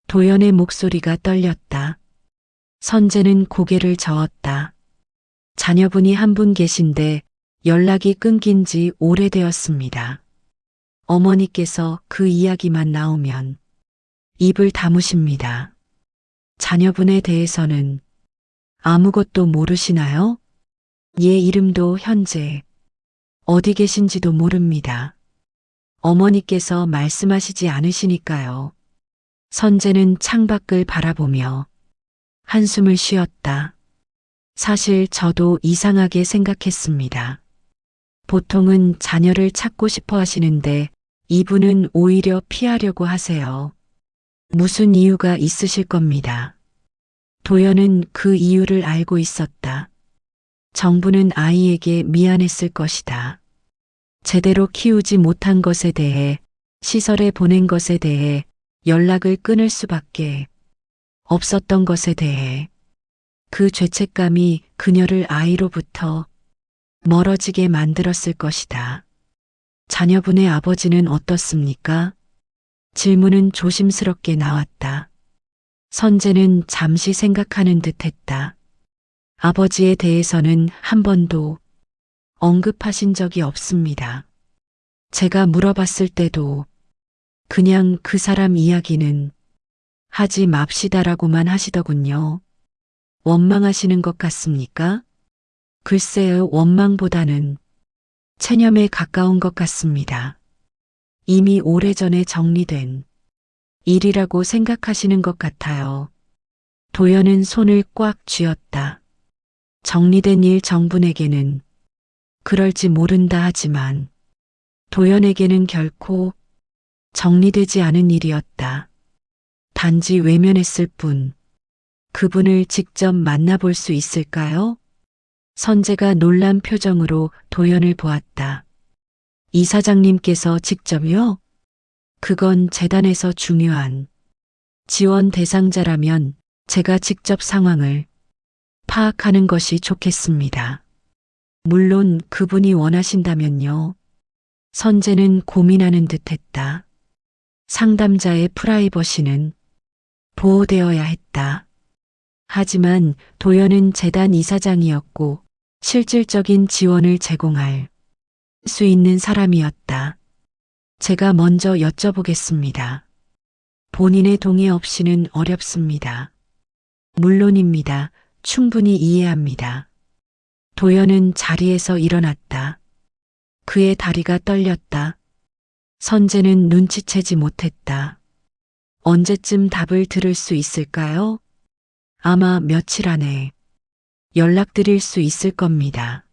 도연의 목소리가 떨렸다. 선재는 고개를 저었다. 자녀분이 한 분 계신데 연락이 끊긴 지 오래되었습니다. 어머니께서 그 이야기만 나오면 입을 다무십니다. 자녀분에 대해서는 아무것도 모르시나요? 얘 이름도 현재 어디 계신지도 모릅니다. 어머니께서 말씀하시지 않으시니까요. 선재는 창밖을 바라보며 한숨을 쉬었다. 사실 저도 이상하게 생각했습니다. 보통은 자녀를 찾고 싶어 하시는데 이분은 오히려 피하려고 하세요. 무슨 이유가 있으실 겁니다. 도연은 그 이유를 알고 있었다. 정부는 아이에게 미안했을 것이다. 제대로 키우지 못한 것에 대해, 시설에 보낸 것에 대해 연락을 끊을 수밖에 없었던 것에 대해 그 죄책감이 그녀를 아이로부터 멀어지게 만들었을 것이다. 자녀분의 아버지는 어떻습니까? 질문은 조심스럽게 나왔다. 선재는 잠시 생각하는 듯 했다. 아버지에 대해서는 한 번도 언급하신 적이 없습니다. 제가 물어봤을 때도 그냥 그 사람 이야기는 하지 맙시다라고만 하시더군요. 원망하시는 것 같습니까? 글쎄요, 원망보다는 체념에 가까운 것 같습니다. 이미 오래전에 정리된 일이라고 생각하시는 것 같아요. 도연은 손을 꽉 쥐었다. 정리된 일 정분에게는 그럴지 모른다 하지만 도연에게는 결코 정리되지 않은 일이었다. 단지 외면했을 뿐. 그분을 직접 만나볼 수 있을까요? 선재가 놀란 표정으로 도연을 보았다. 이사장님께서 직접요? 그건 재단에서 중요한 지원 대상자라면 제가 직접 상황을 파악하는 것이 좋겠습니다. 물론 그분이 원하신다면요. 선재는 고민하는 듯 했다. 상담자의 프라이버시는 보호되어야 했다. 하지만 도연은 재단 이사장이었고 실질적인 지원을 제공할 수 있는 사람이었다. 제가 먼저 여쭤보겠습니다. 본인의 동의 없이는 어렵습니다. 물론입니다. 충분히 이해합니다. 도연은 자리에서 일어났다. 그의 다리가 떨렸다. 선재는 눈치채지 못했다. 언제쯤 답을 들을 수 있을까요? 아마 며칠 안에 연락드릴 수 있을 겁니다.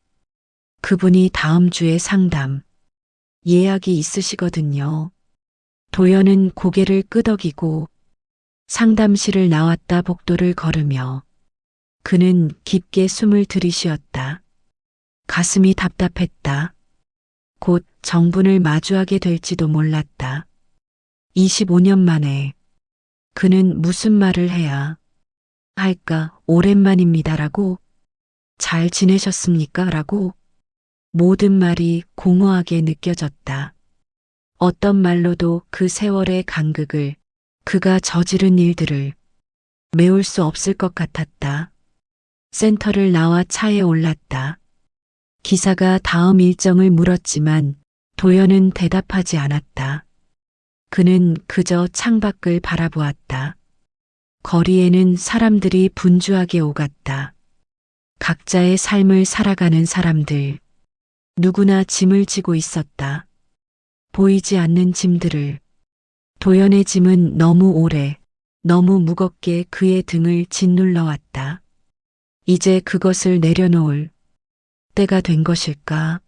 그분이 다음 주에 상담 예약이 있으시거든요. 도연은 고개를 끄덕이고 상담실을 나왔다 복도를 걸으며 그는 깊게 숨을 들이쉬었다. 가슴이 답답했다. 곧 정분을 마주하게 될지도 몰랐다. 25년 만에 그는 무슨 말을 해야 할까? 오랜만입니다라고? 잘 지내셨습니까? 라고? 모든 말이 공허하게 느껴졌다. 어떤 말로도 그 세월의 간극을, 그가 저지른 일들을 메울 수 없을 것 같았다. 센터를 나와 차에 올랐다. 기사가 다음 일정을 물었지만 도연은 대답하지 않았다. 그는 그저 창밖을 바라보았다. 거리에는 사람들이 분주하게 오갔다. 각자의 삶을 살아가는 사람들. 누구나 짐을 지고 있었다. 보이지 않는 짐들을. 도연의 짐은 너무 오래, 너무 무겁게 그의 등을 짓눌러 왔다. 이제 그것을 내려놓을 때가 된 것일까?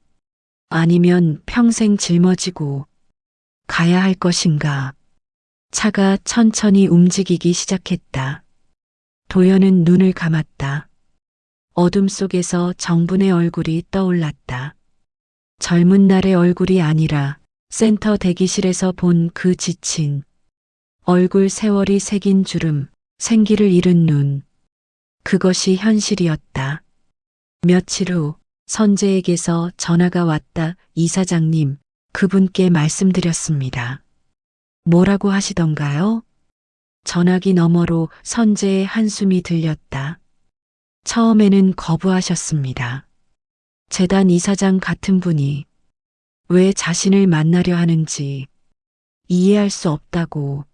아니면 평생 짊어지고 가야 할 것인가? 차가 천천히 움직이기 시작했다. 도연은 눈을 감았다. 어둠 속에서 정분의 얼굴이 떠올랐다. 젊은 날의 얼굴이 아니라 센터 대기실에서 본 그 지친 얼굴, 세월이 새긴 주름, 생기를 잃은 눈. 그것이 현실이었다. 며칠 후 선재에게서 전화가 왔다. 이사장님, 그분께 말씀드렸습니다. 뭐라고 하시던가요? 전화기 너머로 선재의 한숨이 들렸다. 처음에는 거부하셨습니다. 재단 이사장 같은 분이 왜 자신을 만나려 하는지 이해할 수 없다고,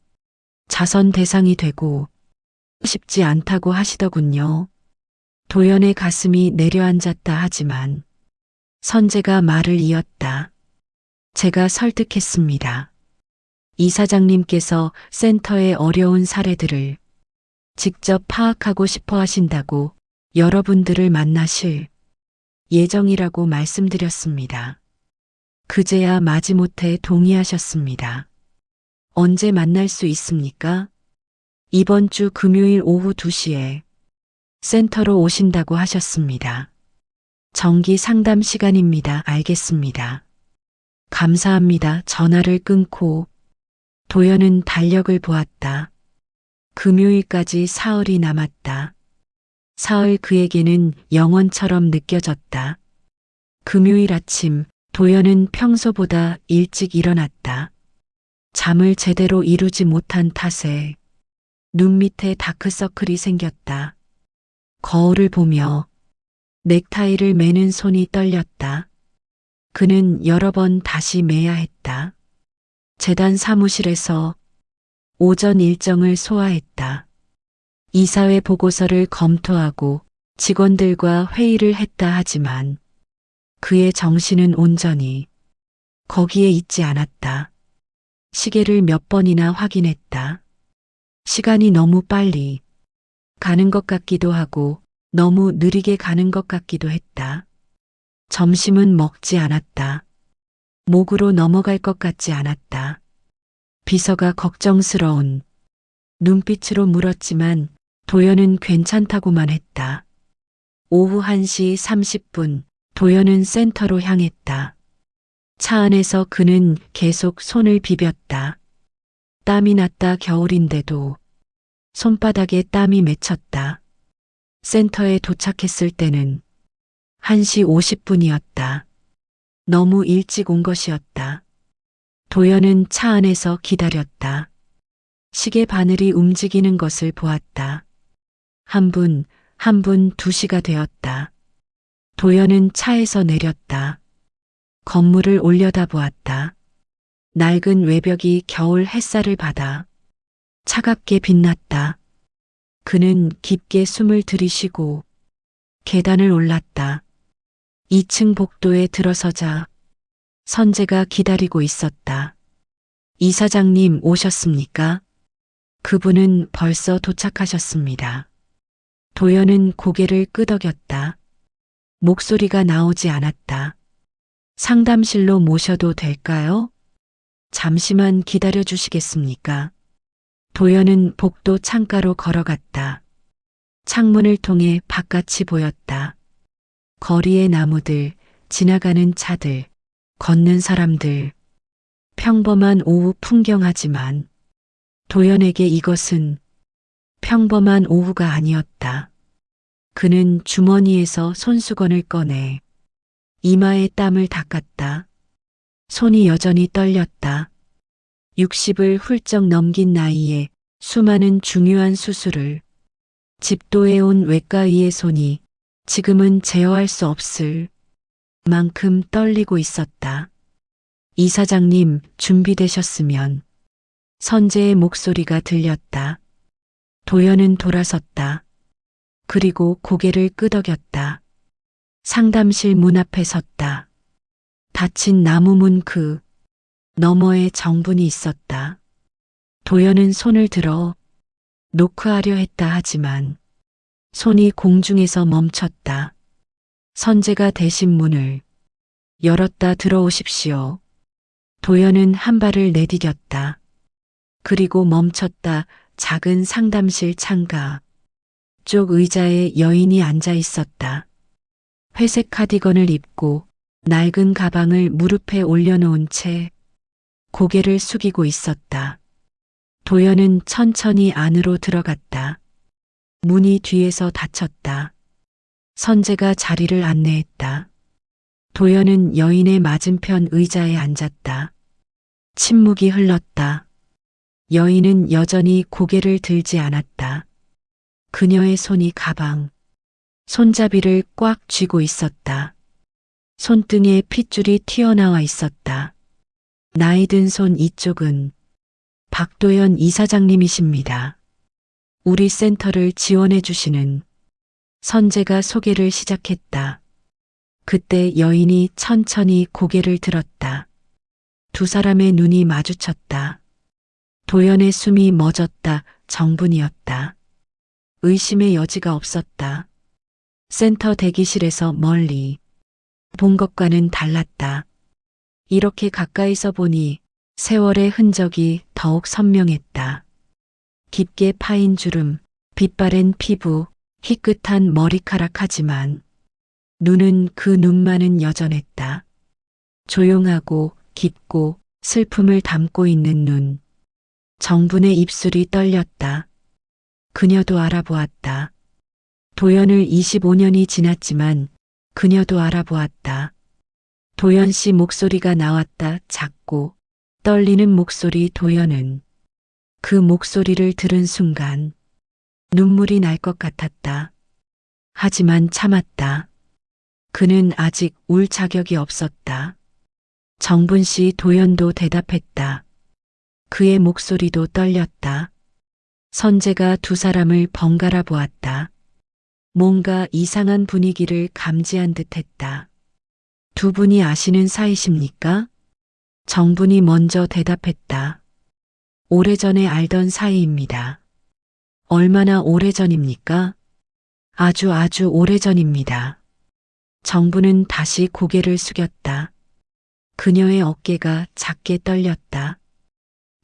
자선 대상이 되고 싶지 않다고 하시더군요. 도연의 가슴이 내려앉았다 하지만 선재가 말을 이었다. 제가 설득했습니다. 이사장님께서 센터의 어려운 사례들을 직접 파악하고 싶어 하신다고 여러분들을 만나실 예정이라고 말씀드렸습니다. 그제야 마지못해 동의하셨습니다. 언제 만날 수 있습니까? 이번 주 금요일 오후 2시에 센터로 오신다고 하셨습니다. 정기 상담 시간입니다. 알겠습니다. 감사합니다. 전화를 끊고 도연은 달력을 보았다. 금요일까지 사흘이 남았다. 사흘 그에게는 영원처럼 느껴졌다. 금요일 아침 도연은 평소보다 일찍 일어났다. 잠을 제대로 이루지 못한 탓에 눈 밑에 다크서클이 생겼다. 거울을 보며 넥타이를 매는 손이 떨렸다. 그는 여러 번 다시 매야 했다. 재단 사무실에서 오전 일정을 소화했다. 이사회 보고서를 검토하고 직원들과 회의를 했다 하지만 그의 정신은 온전히 거기에 있지 않았다. 시계를 몇 번이나 확인했다. 시간이 너무 빨리 가는 것 같기도 하고 너무 느리게 가는 것 같기도 했다. 점심은 먹지 않았다. 목으로 넘어갈 것 같지 않았다. 비서가 걱정스러운 눈빛으로 물었지만 도연은 괜찮다고만 했다. 오후 1시 30분 도연은 센터로 향했다. 차 안에서 그는 계속 손을 비볐다. 땀이 났다. 겨울인데도 손바닥에 땀이 맺혔다. 센터에 도착했을 때는 1시 50분이었다. 너무 일찍 온 것이었다. 도연은 차 안에서 기다렸다. 시계 바늘이 움직이는 것을 보았다. 한 분, 2시가 되었다. 도연은 차에서 내렸다. 건물을 올려다보았다. 낡은 외벽이 겨울 햇살을 받아 차갑게 빛났다. 그는 깊게 숨을 들이쉬고 계단을 올랐다. 2층 복도에 들어서자 선재가 기다리고 있었다. 이사장님 오셨습니까? 그분은 벌써 도착하셨습니다. 도연은 고개를 끄덕였다. 목소리가 나오지 않았다. 상담실로 모셔도 될까요? 잠시만 기다려 주시겠습니까? 도연은 복도 창가로 걸어갔다. 창문을 통해 바깥이 보였다. 거리의 나무들, 지나가는 차들, 걷는 사람들. 평범한 오후 풍경하지만 도연에게 이것은 평범한 오후가 아니었다. 그는 주머니에서 손수건을 꺼내 이마에 땀을 닦았다. 손이 여전히 떨렸다. 60을 훌쩍 넘긴 나이에 수많은 중요한 수술을 집도해온 외과의의 손이 지금은 제어할 수 없을 만큼 떨리고 있었다. 이사장님 준비되셨으면. 선재의 목소리가 들렸다. 도연은 돌아섰다. 그리고 고개를 끄덕였다. 상담실 문 앞에 섰다. 닫힌 나무 문 그 너머에 정분이 있었다. 도연은 손을 들어 노크하려 했다 하지만 손이 공중에서 멈췄다. 선재가 대신 문을 열었다. 들어오십시오. 도연은 한 발을 내디뎠다. 그리고 멈췄다. 작은 상담실 창가 쪽 의자에 여인이 앉아 있었다. 회색 카디건을 입고 낡은 가방을 무릎에 올려놓은 채 고개를 숙이고 있었다. 도연은 천천히 안으로 들어갔다. 문이 뒤에서 닫혔다. 선재가 자리를 안내했다. 도연은 여인의 맞은편 의자에 앉았다. 침묵이 흘렀다. 여인은 여전히 고개를 들지 않았다. 그녀의 손이 가방, 손잡이를 꽉 쥐고 있었다. 손등에 핏줄이 튀어나와 있었다. 나이 든 손 이쪽은 박도연 이사장님이십니다. 우리 센터를 지원해 주시는. 선재가 소개를 시작했다. 그때 여인이 천천히 고개를 들었다. 두 사람의 눈이 마주쳤다. 도연의 숨이 멎었다. 정분이었다. 의심의 여지가 없었다. 센터 대기실에서 멀리 본 것과는 달랐다. 이렇게 가까이서 보니 세월의 흔적이 더욱 선명했다. 깊게 파인 주름, 빛바랜 피부, 희끗한 머리카락 하지만 눈은 그 눈만은 여전했다. 조용하고 깊고 슬픔을 담고 있는 눈. 정분의 입술이 떨렸다. 그녀도 알아보았다. 도연을 25년이 지났지만 그녀도 알아보았다. 도연 씨 목소리가 나왔다. 작고 떨리는 목소리. 도연은 그 목소리를 들은 순간 눈물이 날 것 같았다. 하지만 참았다. 그는 아직 울 자격이 없었다. 정분 씨. 도연도 대답했다. 그의 목소리도 떨렸다. 선재가 두 사람을 번갈아 보았다. 뭔가 이상한 분위기를 감지한 듯 했다. 두 분이 아시는 사이십니까? 정분이 먼저 대답했다. 오래전에 알던 사이입니다. 얼마나 오래전입니까? 아주 오래전입니다. 정분은 다시 고개를 숙였다. 그녀의 어깨가 작게 떨렸다.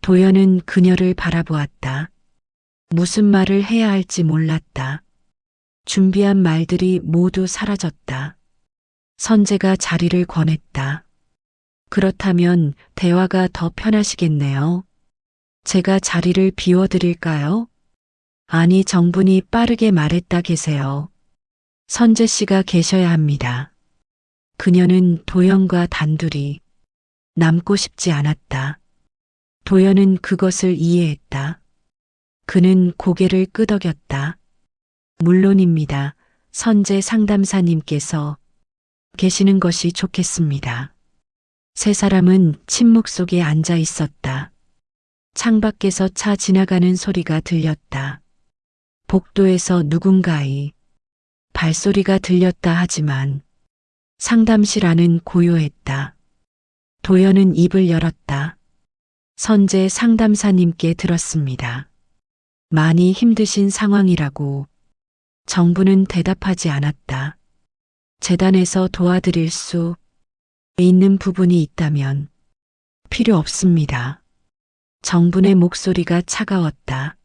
도연은 그녀를 바라보았다. 무슨 말을 해야 할지 몰랐다. 준비한 말들이 모두 사라졌다. 선재가 자리를 권했다. 그렇다면 대화가 더 편하시겠네요. 제가 자리를 비워드릴까요? 아니, 정분이 빠르게 말했다. 계세요. 선재 씨가 계셔야 합니다. 그녀는 도연과 단둘이 남고 싶지 않았다. 도연은 그것을 이해했다. 그는 고개를 끄덕였다. 물론입니다. 선재 상담사님께서 계시는 것이 좋겠습니다. 세 사람은 침묵 속에 앉아 있었다. 창밖에서 차 지나가는 소리가 들렸다. 복도에서 누군가의 발소리가 들렸다. 하지만 상담실 안은 고요했다. 도연은 입을 열었다. 선재 상담사님께 들었습니다. 많이 힘드신 상황이라고. 정부는 대답하지 않았다. 재단에서 도와드릴 수 있는 부분이 있다면 필요 없습니다. 정분의 목소리가 차가웠다.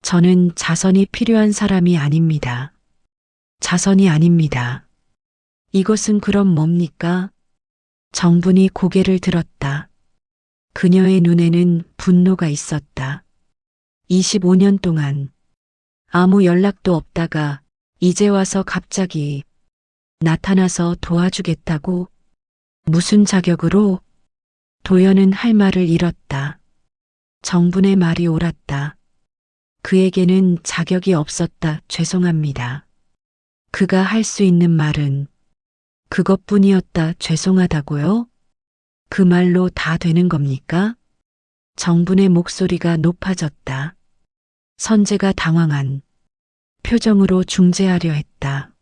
저는 자선이 필요한 사람이 아닙니다. 자선이 아닙니다. 이것은 그럼 뭡니까? 정분이 고개를 들었다. 그녀의 눈에는 분노가 있었다. 25년 동안 아무 연락도 없다가 이제 와서 갑자기 나타나서 도와주겠다고? 무슨 자격으로? 도연은 할 말을 잃었다. 정분의 말이 옳았다. 그에게는 자격이 없었다. 죄송합니다. 그가 할 수 있는 말은 그것뿐이었다. 죄송하다고요? 그 말로 다 되는 겁니까? 정분의 목소리가 높아졌다. 선재가 당황한 표정으로 중재하려 했다.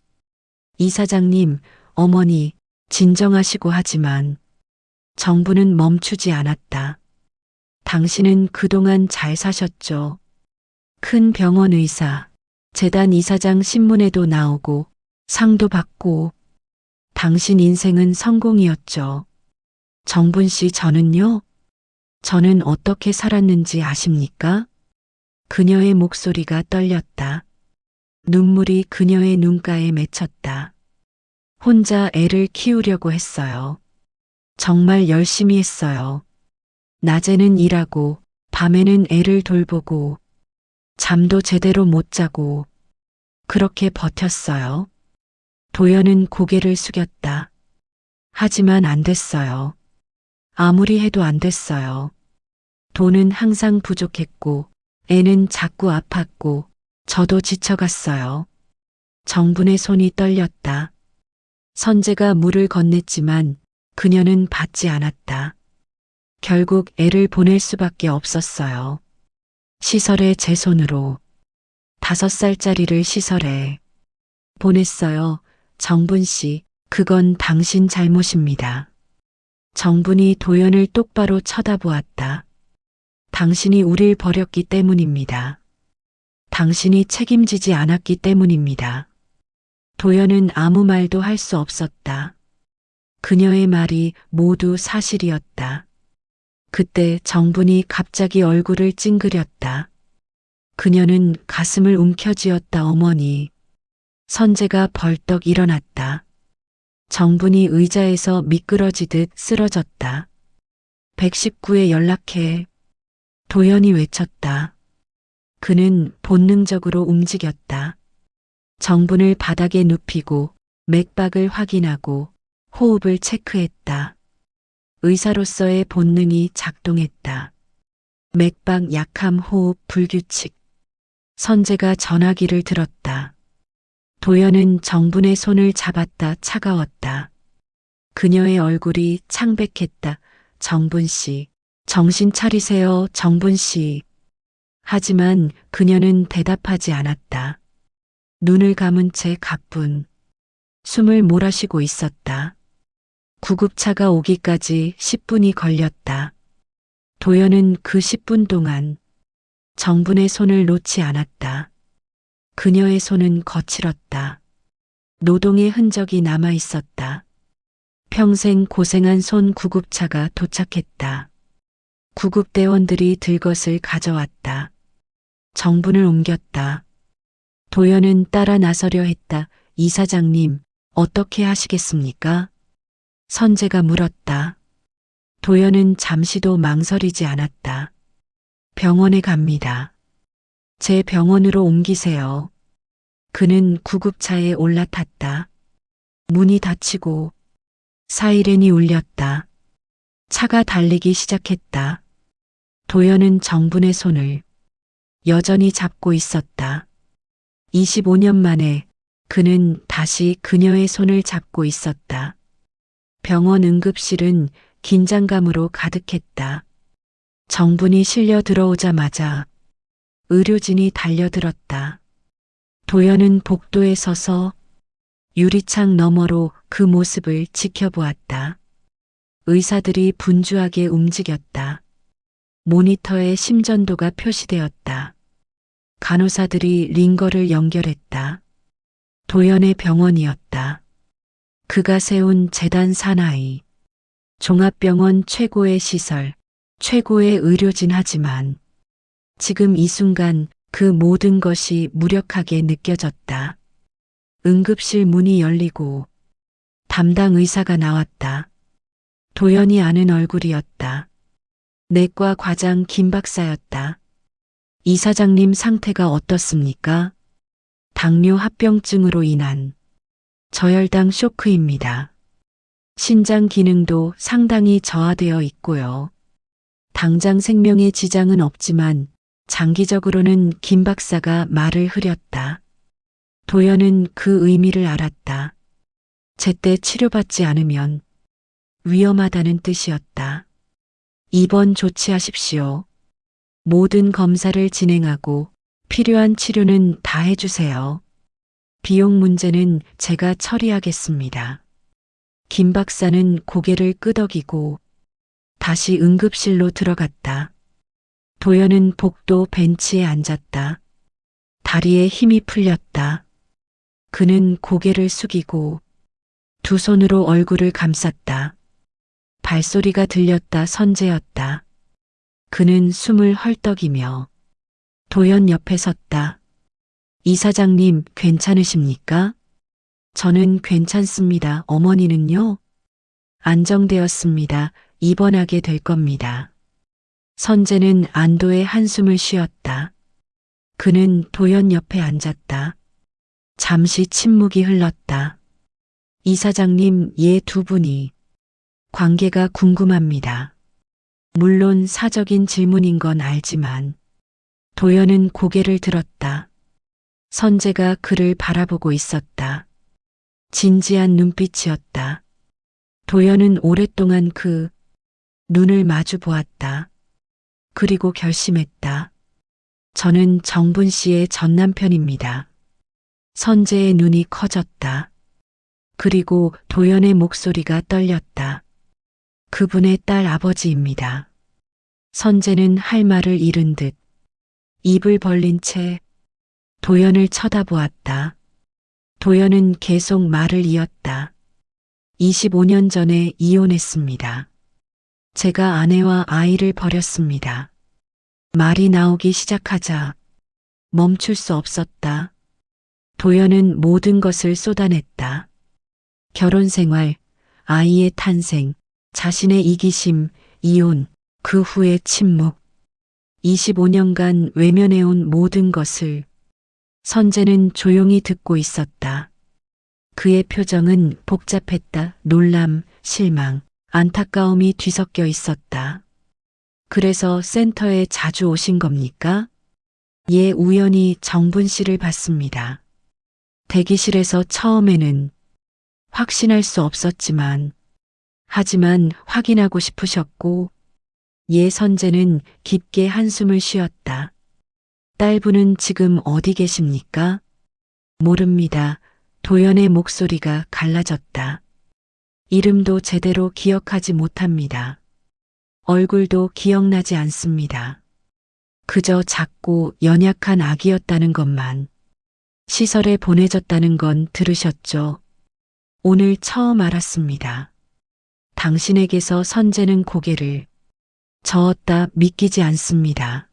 이사장님, 어머니, 진정하시고. 하지만 정분은 멈추지 않았다. 당신은 그동안 잘 사셨죠. 큰 병원 의사, 재단 이사장 신문에도 나오고 상도 받고 당신 인생은 성공이었죠. 정분 씨, 저는요? 저는 어떻게 살았는지 아십니까? 그녀의 목소리가 떨렸다. 눈물이 그녀의 눈가에 맺혔다. 혼자 애를 키우려고 했어요. 정말 열심히 했어요. 낮에는 일하고 밤에는 애를 돌보고 잠도 제대로 못 자고 그렇게 버텼어요. 도연은 고개를 숙였다. 하지만 안 됐어요. 아무리 해도 안 됐어요. 돈은 항상 부족했고 애는 자꾸 아팠고 저도 지쳐갔어요. 정분의 손이 떨렸다. 선재가 물을 건넸지만 그녀는 받지 않았다. 결국 애를 보낼 수밖에 없었어요. 시설에 제 손으로 5살짜리를 시설에 보냈어요. 정분 씨, 그건 당신 잘못입니다. 정분이 도연을 똑바로 쳐다보았다. 당신이 우릴 버렸기 때문입니다. 당신이 책임지지 않았기 때문입니다. 도연은 아무 말도 할 수 없었다. 그녀의 말이 모두 사실이었다. 그때 정분이 갑자기 얼굴을 찡그렸다. 그녀는 가슴을 움켜쥐었다. 어머니. 선재가 벌떡 일어났다. 정분이 의자에서 미끄러지듯 쓰러졌다. 119에 연락해. 도연이 외쳤다. 그는 본능적으로 움직였다. 정분을 바닥에 눕히고 맥박을 확인하고 호흡을 체크했다. 의사로서의 본능이 작동했다. 맥박 약함, 호흡 불규칙. 선재가 전화기를 들었다. 도연은 정분의 손을 잡았다. 차가웠다. 그녀의 얼굴이 창백했다. 정분 씨, 정신 차리세요, 정분 씨. 하지만 그녀는 대답하지 않았다. 눈을 감은 채 가뿐 숨을 몰아쉬고 있었다. 구급차가 오기까지 10분이 걸렸다. 도연은 그 10분 동안 정분의 손을 놓지 않았다. 그녀의 손은 거칠었다. 노동의 흔적이 남아 있었다. 평생 고생한 손. 구급차가 도착했다. 구급대원들이 들것을 가져왔다. 정분을 옮겼다. 도연은 따라 나서려 했다. 이사장님, 어떻게 하시겠습니까? 선재가 물었다. 도연은 잠시도 망설이지 않았다. 병원에 갑니다. 제 병원으로 옮기세요. 그는 구급차에 올라탔다. 문이 닫히고 사이렌이 울렸다. 차가 달리기 시작했다. 도연은 정분의 손을 여전히 잡고 있었다. 25년 만에 그는 다시 그녀의 손을 잡고 있었다. 병원 응급실은 긴장감으로 가득했다. 정분이 실려 들어오자마자 의료진이 달려들었다. 도연은 복도에 서서 유리창 너머로 그 모습을 지켜보았다. 의사들이 분주하게 움직였다. 모니터에 심전도가 표시되었다. 간호사들이 링거를 연결했다. 도연의 병원이었다. 그가 세운 재단 사나이. 종합병원 최고의 시설, 최고의 의료진. 하지만 지금 이 순간 그 모든 것이 무력하게 느껴졌다. 응급실 문이 열리고 담당 의사가 나왔다. 도연이 아는 얼굴이었다. 내과 과장 김 박사였다. 이사장님 상태가 어떻습니까? 당뇨 합병증으로 인한 저혈당 쇼크입니다. 신장 기능도 상당히 저하되어 있고요. 당장 생명에 지장은 없지만 장기적으로는. 김 박사가 말을 흐렸다. 도연은 그 의미를 알았다. 제때 치료받지 않으면 위험하다는 뜻이었다. 입원 조치하십시오. 모든 검사를 진행하고 필요한 치료는 다 해주세요. 비용 문제는 제가 처리하겠습니다. 김 박사는 고개를 끄덕이고 다시 응급실로 들어갔다. 도연은 복도 벤치에 앉았다. 다리에 힘이 풀렸다. 그는 고개를 숙이고 두 손으로 얼굴을 감쌌다. 발소리가 들렸다. 선재였다. 그는 숨을 헐떡이며 도연 옆에 섰다. 이사장님, 괜찮으십니까? 저는 괜찮습니다. 어머니는요? 안정되었습니다. 입원하게 될 겁니다. 선재는 안도의 한숨을 쉬었다. 그는 도연 옆에 앉았다. 잠시 침묵이 흘렀다. 이사장님, 얘 두 분이 관계가 궁금합니다. 물론 사적인 질문인 건 알지만. 도연은 고개를 들었다. 선재가 그를 바라보고 있었다. 진지한 눈빛이었다. 도연은 오랫동안 그 눈을 마주 보았다. 그리고 결심했다. 저는 정분 씨의 전남편입니다. 선재의 눈이 커졌다. 그리고 도연의 목소리가 떨렸다. 그분의 딸 아버지입니다. 선재는 할 말을 잃은 듯 입을 벌린 채 도연을 쳐다보았다. 도연은 계속 말을 이었다. 25년 전에 이혼했습니다. 제가 아내와 아이를 버렸습니다. 말이 나오기 시작하자 멈출 수 없었다. 도연은 모든 것을 쏟아냈다. 결혼 생활, 아이의 탄생, 자신의 이기심, 이혼, 그 후의 침묵. 25년간 외면해온 모든 것을 선재는 조용히 듣고 있었다. 그의 표정은 복잡했다. 놀람, 실망, 안타까움이 뒤섞여 있었다. 그래서 센터에 자주 오신 겁니까? 예, 우연히 정분 씨를 봤습니다. 대기실에서 처음에는 확신할 수 없었지만, 하지만 확인하고 싶으셨고, 예, 선재는 깊게 한숨을 쉬었다. 딸분은 지금 어디 계십니까? 모릅니다. 도연의 목소리가 갈라졌다. 이름도 제대로 기억하지 못합니다. 얼굴도 기억나지 않습니다. 그저 작고 연약한 아기였다는 것만. 시설에 보내졌다는 건 들으셨죠? 오늘 처음 알았습니다. 당신에게서 선재는 고개를 저었다. 믿기지 않습니다.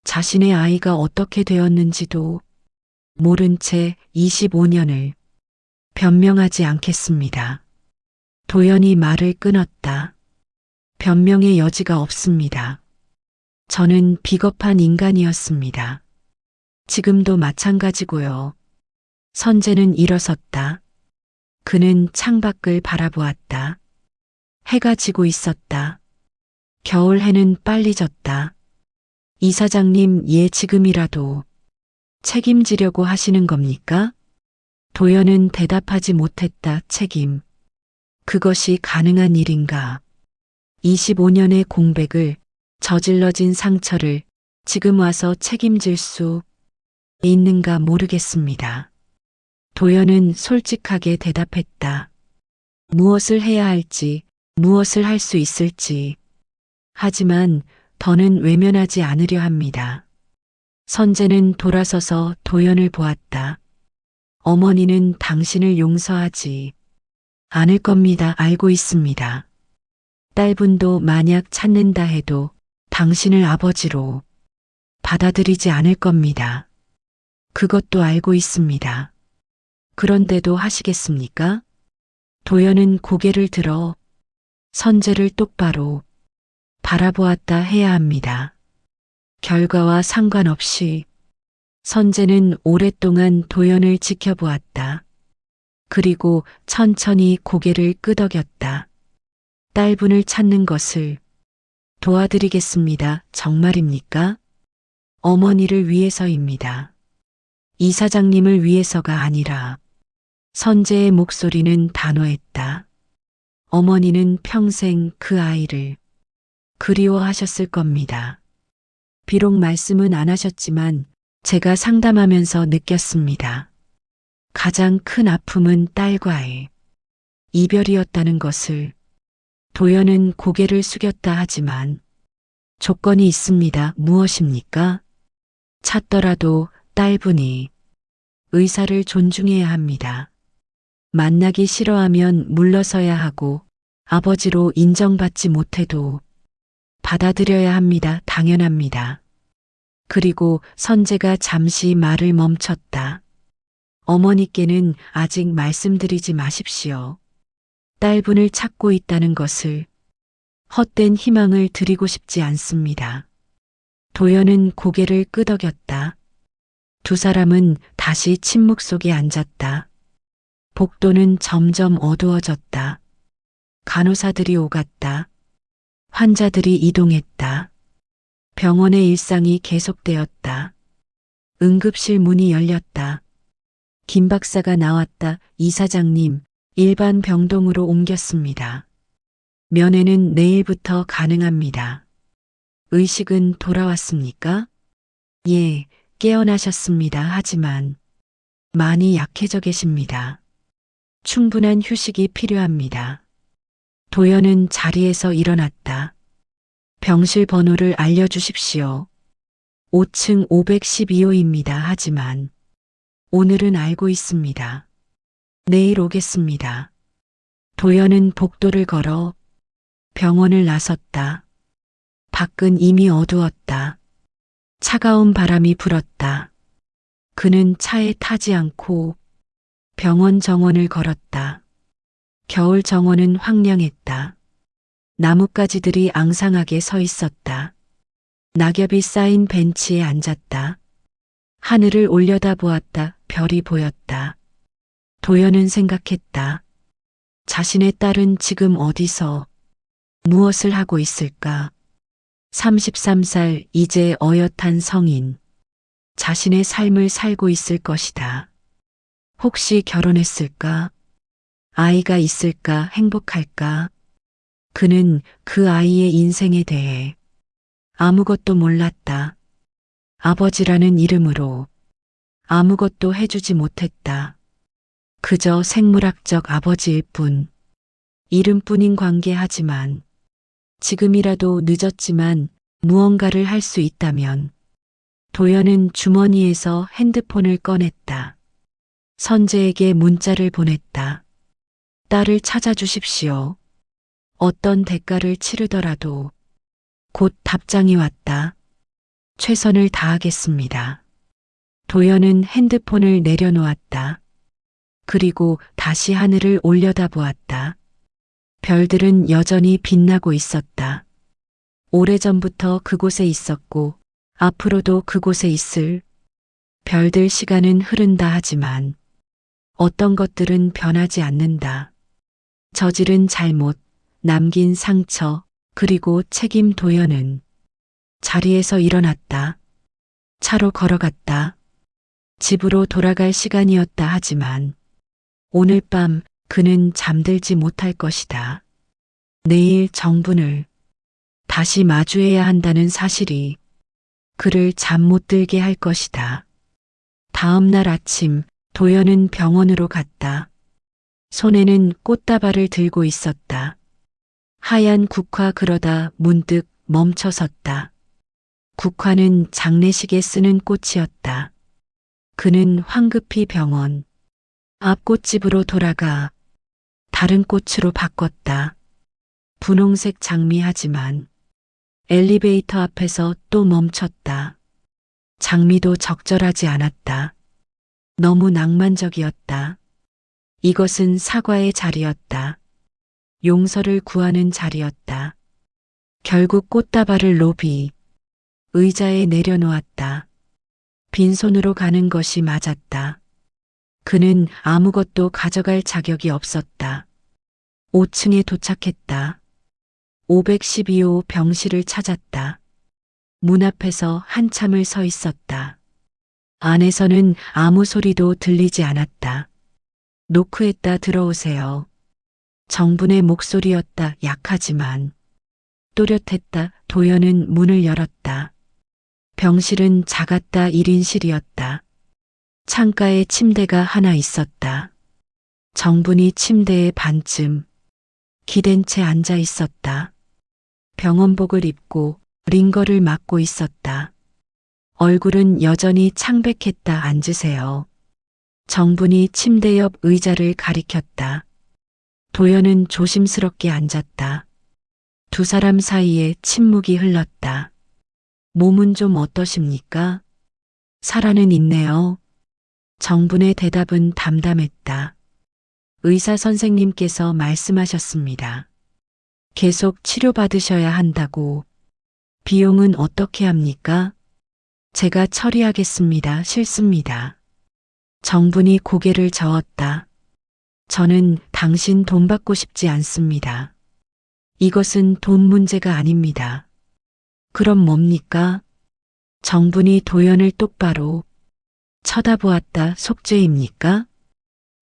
자신의 아이가 어떻게 되었는지도 모른 채 25년을 변명하지 않겠습니다. 도연이 말을 끊었다. 변명의 여지가 없습니다. 저는 비겁한 인간이었습니다. 지금도 마찬가지고요. 선재는 일어섰다. 그는 창밖을 바라보았다. 해가 지고 있었다. 겨울 해는 빨리 졌다. 이사장님, 예, 지금이라도 책임지려고 하시는 겁니까? 도연은 대답하지 못했다. 책임. 그것이 가능한 일인가? 25년의 공백을 저질러진 상처를 지금 와서 책임질 수 있는가 모르겠습니다. 도연은 솔직하게 대답했다. 무엇을 해야 할지, 무엇을 할 수 있을지. 하지만 더는 외면하지 않으려 합니다. 선재는 돌아서서 도연을 보았다. 어머니는 당신을 용서하지 않을 겁니다. 알고 있습니다. 딸분도 만약 찾는다 해도 당신을 아버지로 받아들이지 않을 겁니다. 그것도 알고 있습니다. 그런데도 하시겠습니까? 도연은 고개를 들어 선재를 똑바로 바라보았다. 해야 합니다. 결과와 상관없이 선재는 오랫동안 도연을 지켜보았다. 그리고 천천히 고개를 끄덕였다. 딸분을 찾는 것을 도와드리겠습니다. 정말입니까? 어머니를 위해서입니다. 이사장님을 위해서가 아니라. 선재의 목소리는 단호했다. 어머니는 평생 그 아이를 그리워하셨을 겁니다. 비록 말씀은 안 하셨지만 제가 상담하면서 느꼈습니다. 가장 큰 아픔은 딸과의 이별이었다는 것을. 도연은 고개를 숙였다. 하지만 조건이 있습니다. 무엇입니까? 찾더라도 딸분이 의사를 존중해야 합니다. 만나기 싫어하면 물러서야 하고 아버지로 인정받지 못해도 받아들여야 합니다. 당연합니다. 그리고 선재가 잠시 말을 멈췄다. 어머니께는 아직 말씀드리지 마십시오. 딸분을 찾고 있다는 것을. 헛된 희망을 드리고 싶지 않습니다. 도연은 고개를 끄덕였다. 두 사람은 다시 침묵 속에 앉았다. 복도는 점점 어두워졌다. 간호사들이 오갔다. 환자들이 이동했다. 병원의 일상이 계속되었다. 응급실 문이 열렸다. 김 박사가 나왔다. 이사장님, 일반 병동으로 옮겼습니다. 면회는 내일부터 가능합니다. 의식은 돌아왔습니까? 예, 깨어나셨습니다. 하지만 많이 약해져 계십니다. 충분한 휴식이 필요합니다. 도연은 자리에서 일어났다. 병실 번호를 알려주십시오. 5층 512호입니다. 하지만 오늘은 알고 있습니다. 내일 오겠습니다. 도연은 복도를 걸어 병원을 나섰다. 밖은 이미 어두웠다. 차가운 바람이 불었다. 그는 차에 타지 않고 병원 정원을 걸었다. 겨울 정원은 황량했다. 나뭇가지들이 앙상하게 서 있었다. 낙엽이 쌓인 벤치에 앉았다. 하늘을 올려다보았다. 별이 보였다. 도연은 생각했다. 자신의 딸은 지금 어디서 무엇을 하고 있을까? 33살 이제 어엿한 성인. 자신의 삶을 살고 있을 것이다. 혹시 결혼했을까? 아이가 있을까? 행복할까? 그는 그 아이의 인생에 대해 아무것도 몰랐다. 아버지라는 이름으로 아무것도 해주지 못했다. 그저 생물학적 아버지일 뿐. 이름뿐인 관계하지만 지금이라도 늦었지만 무언가를 할 수 있다면. 도연은 주머니에서 핸드폰을 꺼냈다. 선재에게 문자를 보냈다. 딸을 찾아주십시오. 어떤 대가를 치르더라도 곧 답장이 왔다. 최선을 다하겠습니다. 도연은 핸드폰을 내려놓았다. 그리고 다시 하늘을 올려다보았다. 별들은 여전히 빛나고 있었다. 오래전부터 그곳에 있었고 앞으로도 그곳에 있을 별들. 시간은 흐른다 하지만 어떤 것들은 변하지 않는다. 저지른 잘못, 남긴 상처, 그리고 책임. 도연은 자리에서 일어났다. 차로 걸어갔다. 집으로 돌아갈 시간이었다 하지만 오늘 밤 그는 잠들지 못할 것이다. 내일 정분을 다시 마주해야 한다는 사실이 그를 잠 못 들게 할 것이다. 다음 날 아침 도연은 병원으로 갔다. 손에는 꽃다발을 들고 있었다. 하얀 국화. 그러다 문득 멈춰섰다. 국화는 장례식에 쓰는 꽃이었다. 그는 황급히 병원 앞 꽃집으로 돌아가 다른 꽃으로 바꿨다. 분홍색 장미하지만 엘리베이터 앞에서 또 멈췄다. 장미도 적절하지 않았다. 너무 낭만적이었다. 이것은 사과의 자리였다. 용서를 구하는 자리였다. 결국 꽃다발을 로비 의자에 내려놓았다. 빈손으로 가는 것이 맞았다. 그는 아무것도 가져갈 자격이 없었다. 5층에 도착했다. 512호 병실을 찾았다. 문 앞에서 한참을 서 있었다. 안에서는 아무 소리도 들리지 않았다. 노크했다. 들어오세요. 정분의 목소리였다. 약하지만 또렷했다. 도연은 문을 열었다. 병실은 작았다. 1인실이었다. 창가에 침대가 하나 있었다. 정분이 침대에 반쯤 기댄 채 앉아 있었다. 병원복을 입고 링거를 맞고 있었다. 얼굴은 여전히 창백했다. 앉으세요. 정분이 침대 옆 의자를 가리켰다. 도연은 조심스럽게 앉았다. 두 사람 사이에 침묵이 흘렀다. 몸은 좀 어떠십니까? 살아는 있네요. 정분의 대답은 담담했다. 의사 선생님께서 말씀하셨습니다. 계속 치료받으셔야 한다고. 비용은 어떻게 합니까? 제가 처리하겠습니다. 싫습니다. 정분이 고개를 저었다. 저는 당신 돈 받고 싶지 않습니다. 이것은 돈 문제가 아닙니다. 그럼 뭡니까? 정분이 도연을 똑바로 쳐다보았다. 속죄입니까?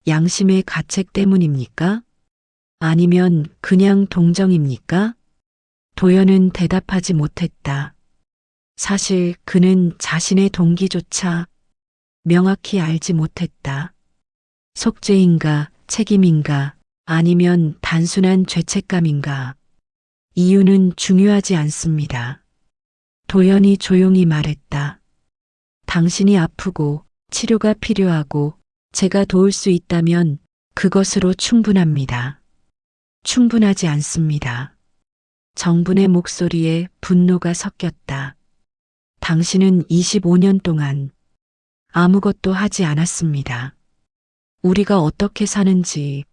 양심의 가책 때문입니까? 아니면 그냥 동정입니까? 도연은 대답하지 못했다. 사실 그는 자신의 동기조차 명확히 알지 못했다. 속죄인가, 책임인가, 아니면 단순한 죄책감인가. 이유는 중요하지 않습니다. 도연이 조용히 말했다. 당신이 아프고 치료가 필요하고 제가 도울 수 있다면 그것으로 충분합니다. 충분하지 않습니다. 정분의 목소리에 분노가 섞였다. 당신은 25년 동안 아무것도 하지 않았습니다. 우리가 어떻게 사는지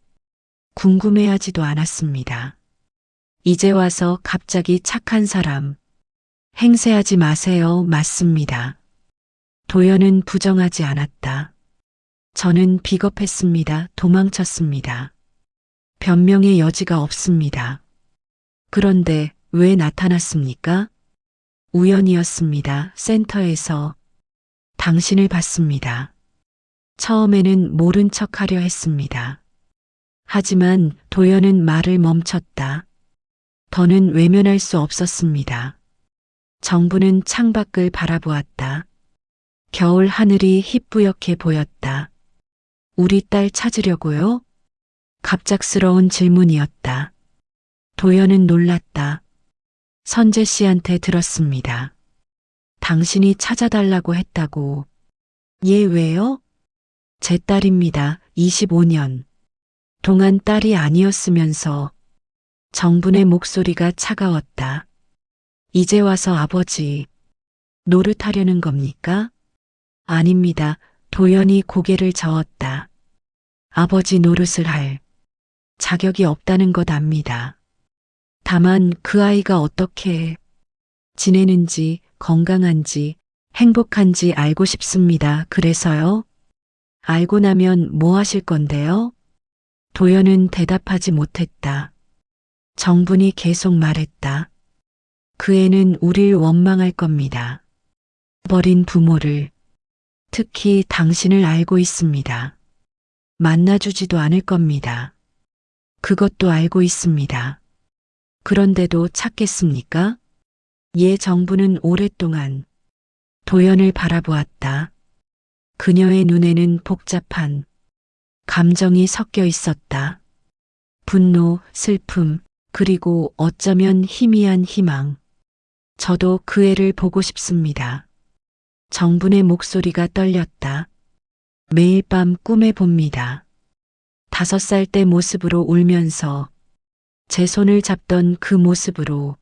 궁금해하지도 않았습니다. 이제 와서 갑자기 착한 사람, 행세하지 마세요. 맞습니다. 도연은 부정하지 않았다. 저는 비겁했습니다. 도망쳤습니다. 변명의 여지가 없습니다. 그런데 왜 나타났습니까? 우연이었습니다. 센터에서 당신을 봤습니다. 처음에는 모른 척 하려 했습니다. 하지만 도연은 말을 멈췄다. 더는 외면할 수 없었습니다. 정부는 창밖을 바라보았다. 겨울 하늘이 희뿌옇게 보였다. 우리 딸 찾으려고요? 갑작스러운 질문이었다. 도연은 놀랐다. 선재 씨한테 들었습니다. 당신이 찾아달라고 했다고. 얘 왜요? 제 딸입니다. 25년 동안 딸이 아니었으면서. 정분의 목소리가 차가웠다. 이제 와서 아버지 노릇하려는 겁니까? 아닙니다. 도연이 고개를 저었다. 아버지 노릇을 할 자격이 없다는 것 압니다. 다만 그 아이가 어떻게 지내는지, 건강한지, 행복한지 알고 싶습니다. 그래서요? 알고 나면 뭐 하실 건데요? 도연은 대답하지 못했다. 정분이 계속 말했다. 그 애는 우릴 원망할 겁니다. 버린 부모를, 특히 당신을 알고 있습니다. 만나주지도 않을 겁니다. 그것도 알고 있습니다. 그런데도 찾겠습니까? 예, 정부는 오랫동안 도연을 바라보았다. 그녀의 눈에는 복잡한 감정이 섞여 있었다. 분노, 슬픔, 그리고 어쩌면 희미한 희망. 저도 그 애를 보고 싶습니다. 정분의 목소리가 떨렸다. 매일 밤 꿈에 봅니다. 5살 때 모습으로 울면서 제 손을 잡던 그 모습으로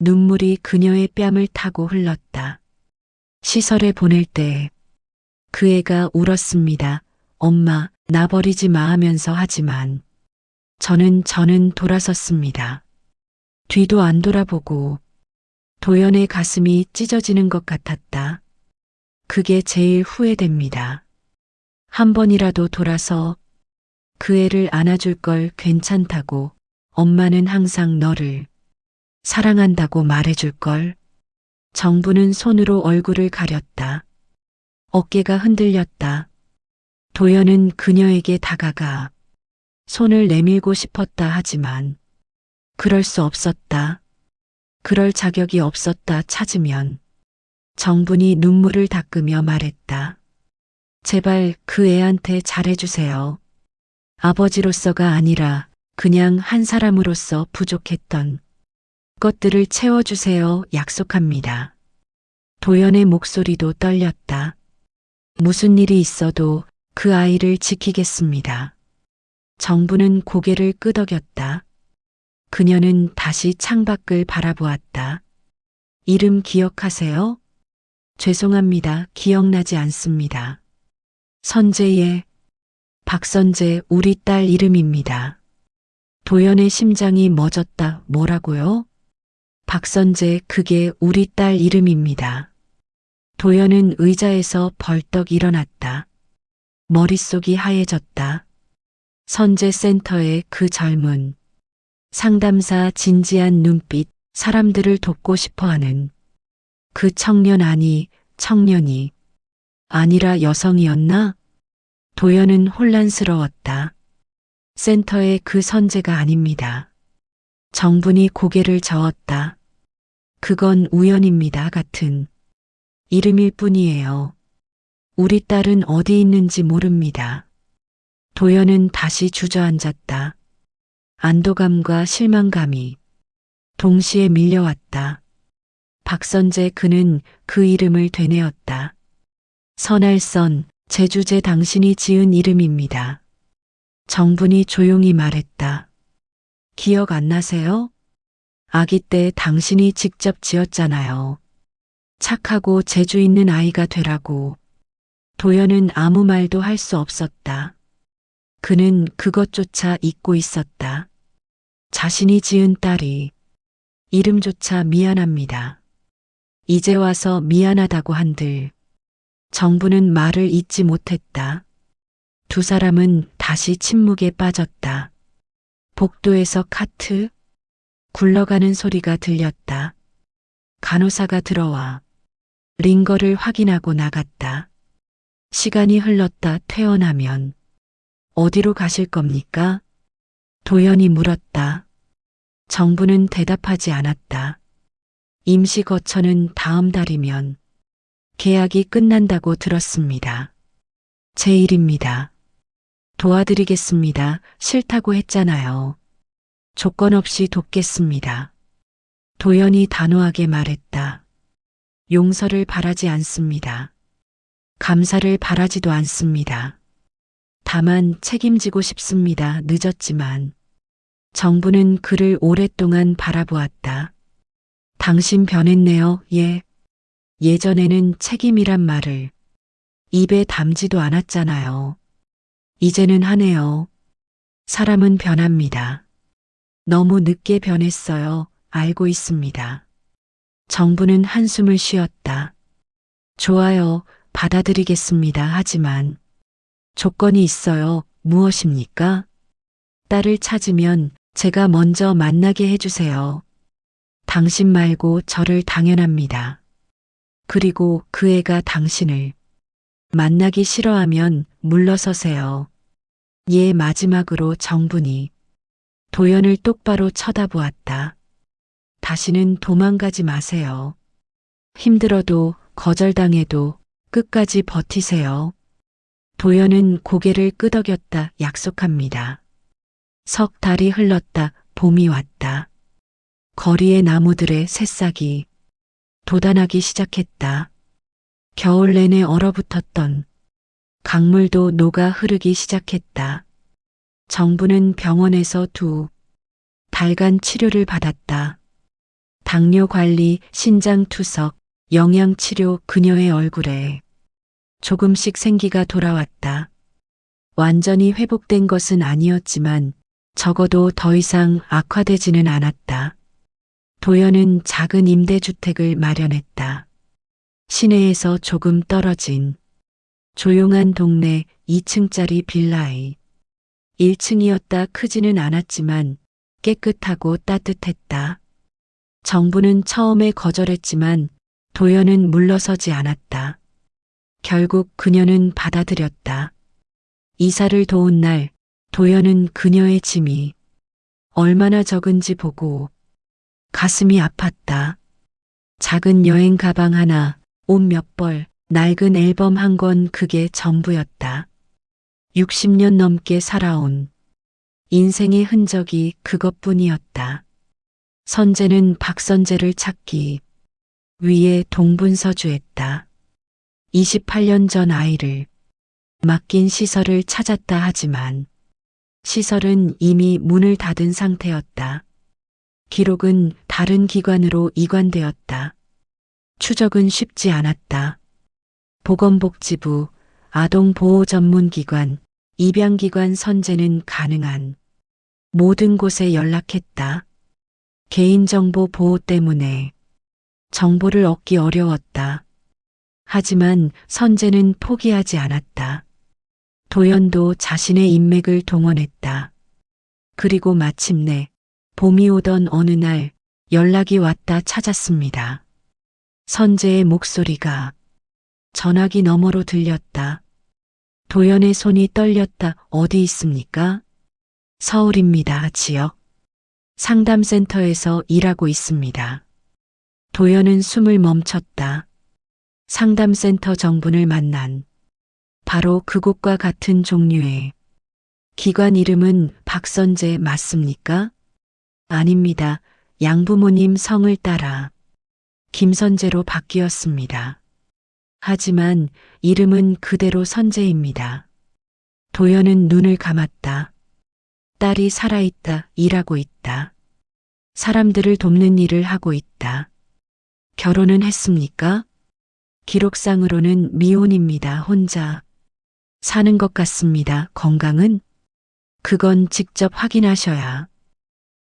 눈물이 그녀의 뺨을 타고 흘렀다. 시설에 보낼 때 그 애가 울었습니다. 엄마, 나 버리지 마 하면서. 하지만 저는 돌아섰습니다. 뒤도 안 돌아보고. 도연의 가슴이 찢어지는 것 같았다. 그게 제일 후회됩니다. 한 번이라도 돌아서 그 애를 안아줄 걸. 괜찮다고. 엄마는 항상 너를 사랑한다고 말해줄 걸. 정부는 손으로 얼굴을 가렸다. 어깨가 흔들렸다. 도연은 그녀에게 다가가 손을 내밀고 싶었다. 하지만 그럴 수 없었다. 그럴 자격이 없었다. 찾으면. 정분이 눈물을 닦으며 말했다. 제발 그 애한테 잘해주세요. 아버지로서가 아니라 그냥 한 사람으로서 부족했던 것들을 채워주세요. 약속합니다. 도연의 목소리도 떨렸다. 무슨 일이 있어도 그 아이를 지키겠습니다. 정부는 고개를 끄덕였다. 그녀는 다시 창밖을 바라보았다. 이름 기억하세요? 죄송합니다. 기억나지 않습니다. 선재의 박선재, 우리 딸 이름입니다. 도연의 심장이 멎었다. 뭐라고요? 박선재, 그게 우리 딸 이름입니다. 도연은 의자에서 벌떡 일어났다. 머릿속이 하얘졌다. 선재 센터의 그 젊은 상담사 진지한 눈빛, 사람들을 돕고 싶어하는 그 청년이 아니라 여성이었나? 도연은 혼란스러웠다. 센터의 그 선재가 아닙니다. 정분이 고개를 저었다. 그건 우연입니다. 같은 이름일 뿐이에요. 우리 딸은 어디 있는지 모릅니다. 도연은 다시 주저앉았다. 안도감과 실망감이 동시에 밀려왔다. 박선재, 그는 그 이름을 되뇌었다. 선알선, 제주제 당신이 지은 이름입니다. 정분이 조용히 말했다. 기억 안 나세요? 아기 때 당신이 직접 지었잖아요. 착하고 재주 있는 아이가 되라고. 도연은 아무 말도 할 수 없었다. 그는 그것조차 잊고 있었다. 자신이 지은 딸이 이름조차. 미안합니다. 이제 와서 미안하다고 한들 정부는 말을 잇지 못했다. 두 사람은 다시 침묵에 빠졌다. 복도에서 카트 굴러가는 소리가 들렸다. 간호사가 들어와 링거를 확인하고 나갔다. 시간이 흘렀다. 퇴원하면 어디로 가실 겁니까? 도연이 물었다. 정부는 대답하지 않았다. 임시 거처는 다음 달이면 계약이 끝난다고 들었습니다. 제 일입니다. 도와드리겠습니다. 싫다고 했잖아요. 조건 없이 돕겠습니다. 도연이 단호하게 말했다. 용서를 바라지 않습니다. 감사를 바라지도 않습니다. 다만 책임지고 싶습니다. 늦었지만 정부는 그를 오랫동안 바라보았다. 당신 변했네요. 예. 예전에는 책임이란 말을 입에 담지도 않았잖아요. 이제는 하네요. 사람은 변합니다. 너무 늦게 변했어요. 알고 있습니다. 정부는 한숨을 쉬었다. 좋아요. 받아들이겠습니다. 하지만 조건이 있어요. 무엇입니까? 딸을 찾으면 제가 먼저 만나게 해주세요. 당신 말고 저를 당연합니다. 그리고 그 애가 당신을 만나기 싫어하면 물러서세요. 예. 마지막으로 정분이 도연을 똑바로 쳐다보았다. 다시는 도망가지 마세요. 힘들어도 거절당해도 끝까지 버티세요. 도연은 고개를 끄덕였다. 약속합니다. 석 달이 흘렀다. 봄이 왔다. 거리의 나무들의 새싹이 돋아나기 시작했다. 겨울 내내 얼어붙었던 강물도 녹아 흐르기 시작했다. 정부는 병원에서 2달간 치료를 받았다. 당뇨 관리, 신장 투석, 영양 치료. 그녀의 얼굴에 조금씩 생기가 돌아왔다. 완전히 회복된 것은 아니었지만 적어도 더 이상 악화되지는 않았다. 도연은 작은 임대주택을 마련했다. 시내에서 조금 떨어진 조용한 동네 2층짜리 빌라에 1층이었다. 크지는 않았지만 깨끗하고 따뜻했다. 정부는 처음에 거절했지만 도연은 물러서지 않았다. 결국 그녀는 받아들였다. 이사를 도운 날 도연은 그녀의 짐이 얼마나 적은지 보고 가슴이 아팠다. 작은 여행 가방 하나, 옷 몇 벌, 낡은 앨범 한 권. 그게 전부였다. 60년 넘게 살아온 인생의 흔적이 그것뿐이었다. 선재는 박선재를 찾기 위해 동분서주했다. 28년 전 아이를 맡긴 시설을 찾았다. 하지만 시설은 이미 문을 닫은 상태였다. 기록은 다른 기관으로 이관되었다. 추적은 쉽지 않았다. 보건복지부, 아동보호전문기관, 입양기관. 선재는 가능한 모든 곳에 연락했다. 개인정보 보호 때문에 정보를 얻기 어려웠다. 하지만 선재는 포기하지 않았다. 도연도 자신의 인맥을 동원했다. 그리고 마침내 봄이 오던 어느 날 연락이 왔다. 찾았습니다. 선재의 목소리가 전화기 너머로 들렸다. 도연의 손이 떨렸다. 어디 있습니까? 서울입니다. 지역 상담센터에서 일하고 있습니다. 도연은 숨을 멈췄다. 상담센터 정분을 만난 바로 그곳과 같은 종류의 기관. 이름은 박선재 맞습니까? 아닙니다. 양부모님 성을 따라 김선재로 바뀌었습니다. 하지만 이름은 그대로 선재입니다. 도연은 눈을 감았다. 딸이 살아있다. 일하고 있다. 사람들을 돕는 일을 하고 있다. 결혼은 했습니까? 기록상으로는 미혼입니다. 혼자 사는 것 같습니다. 건강은? 그건 직접 확인하셔야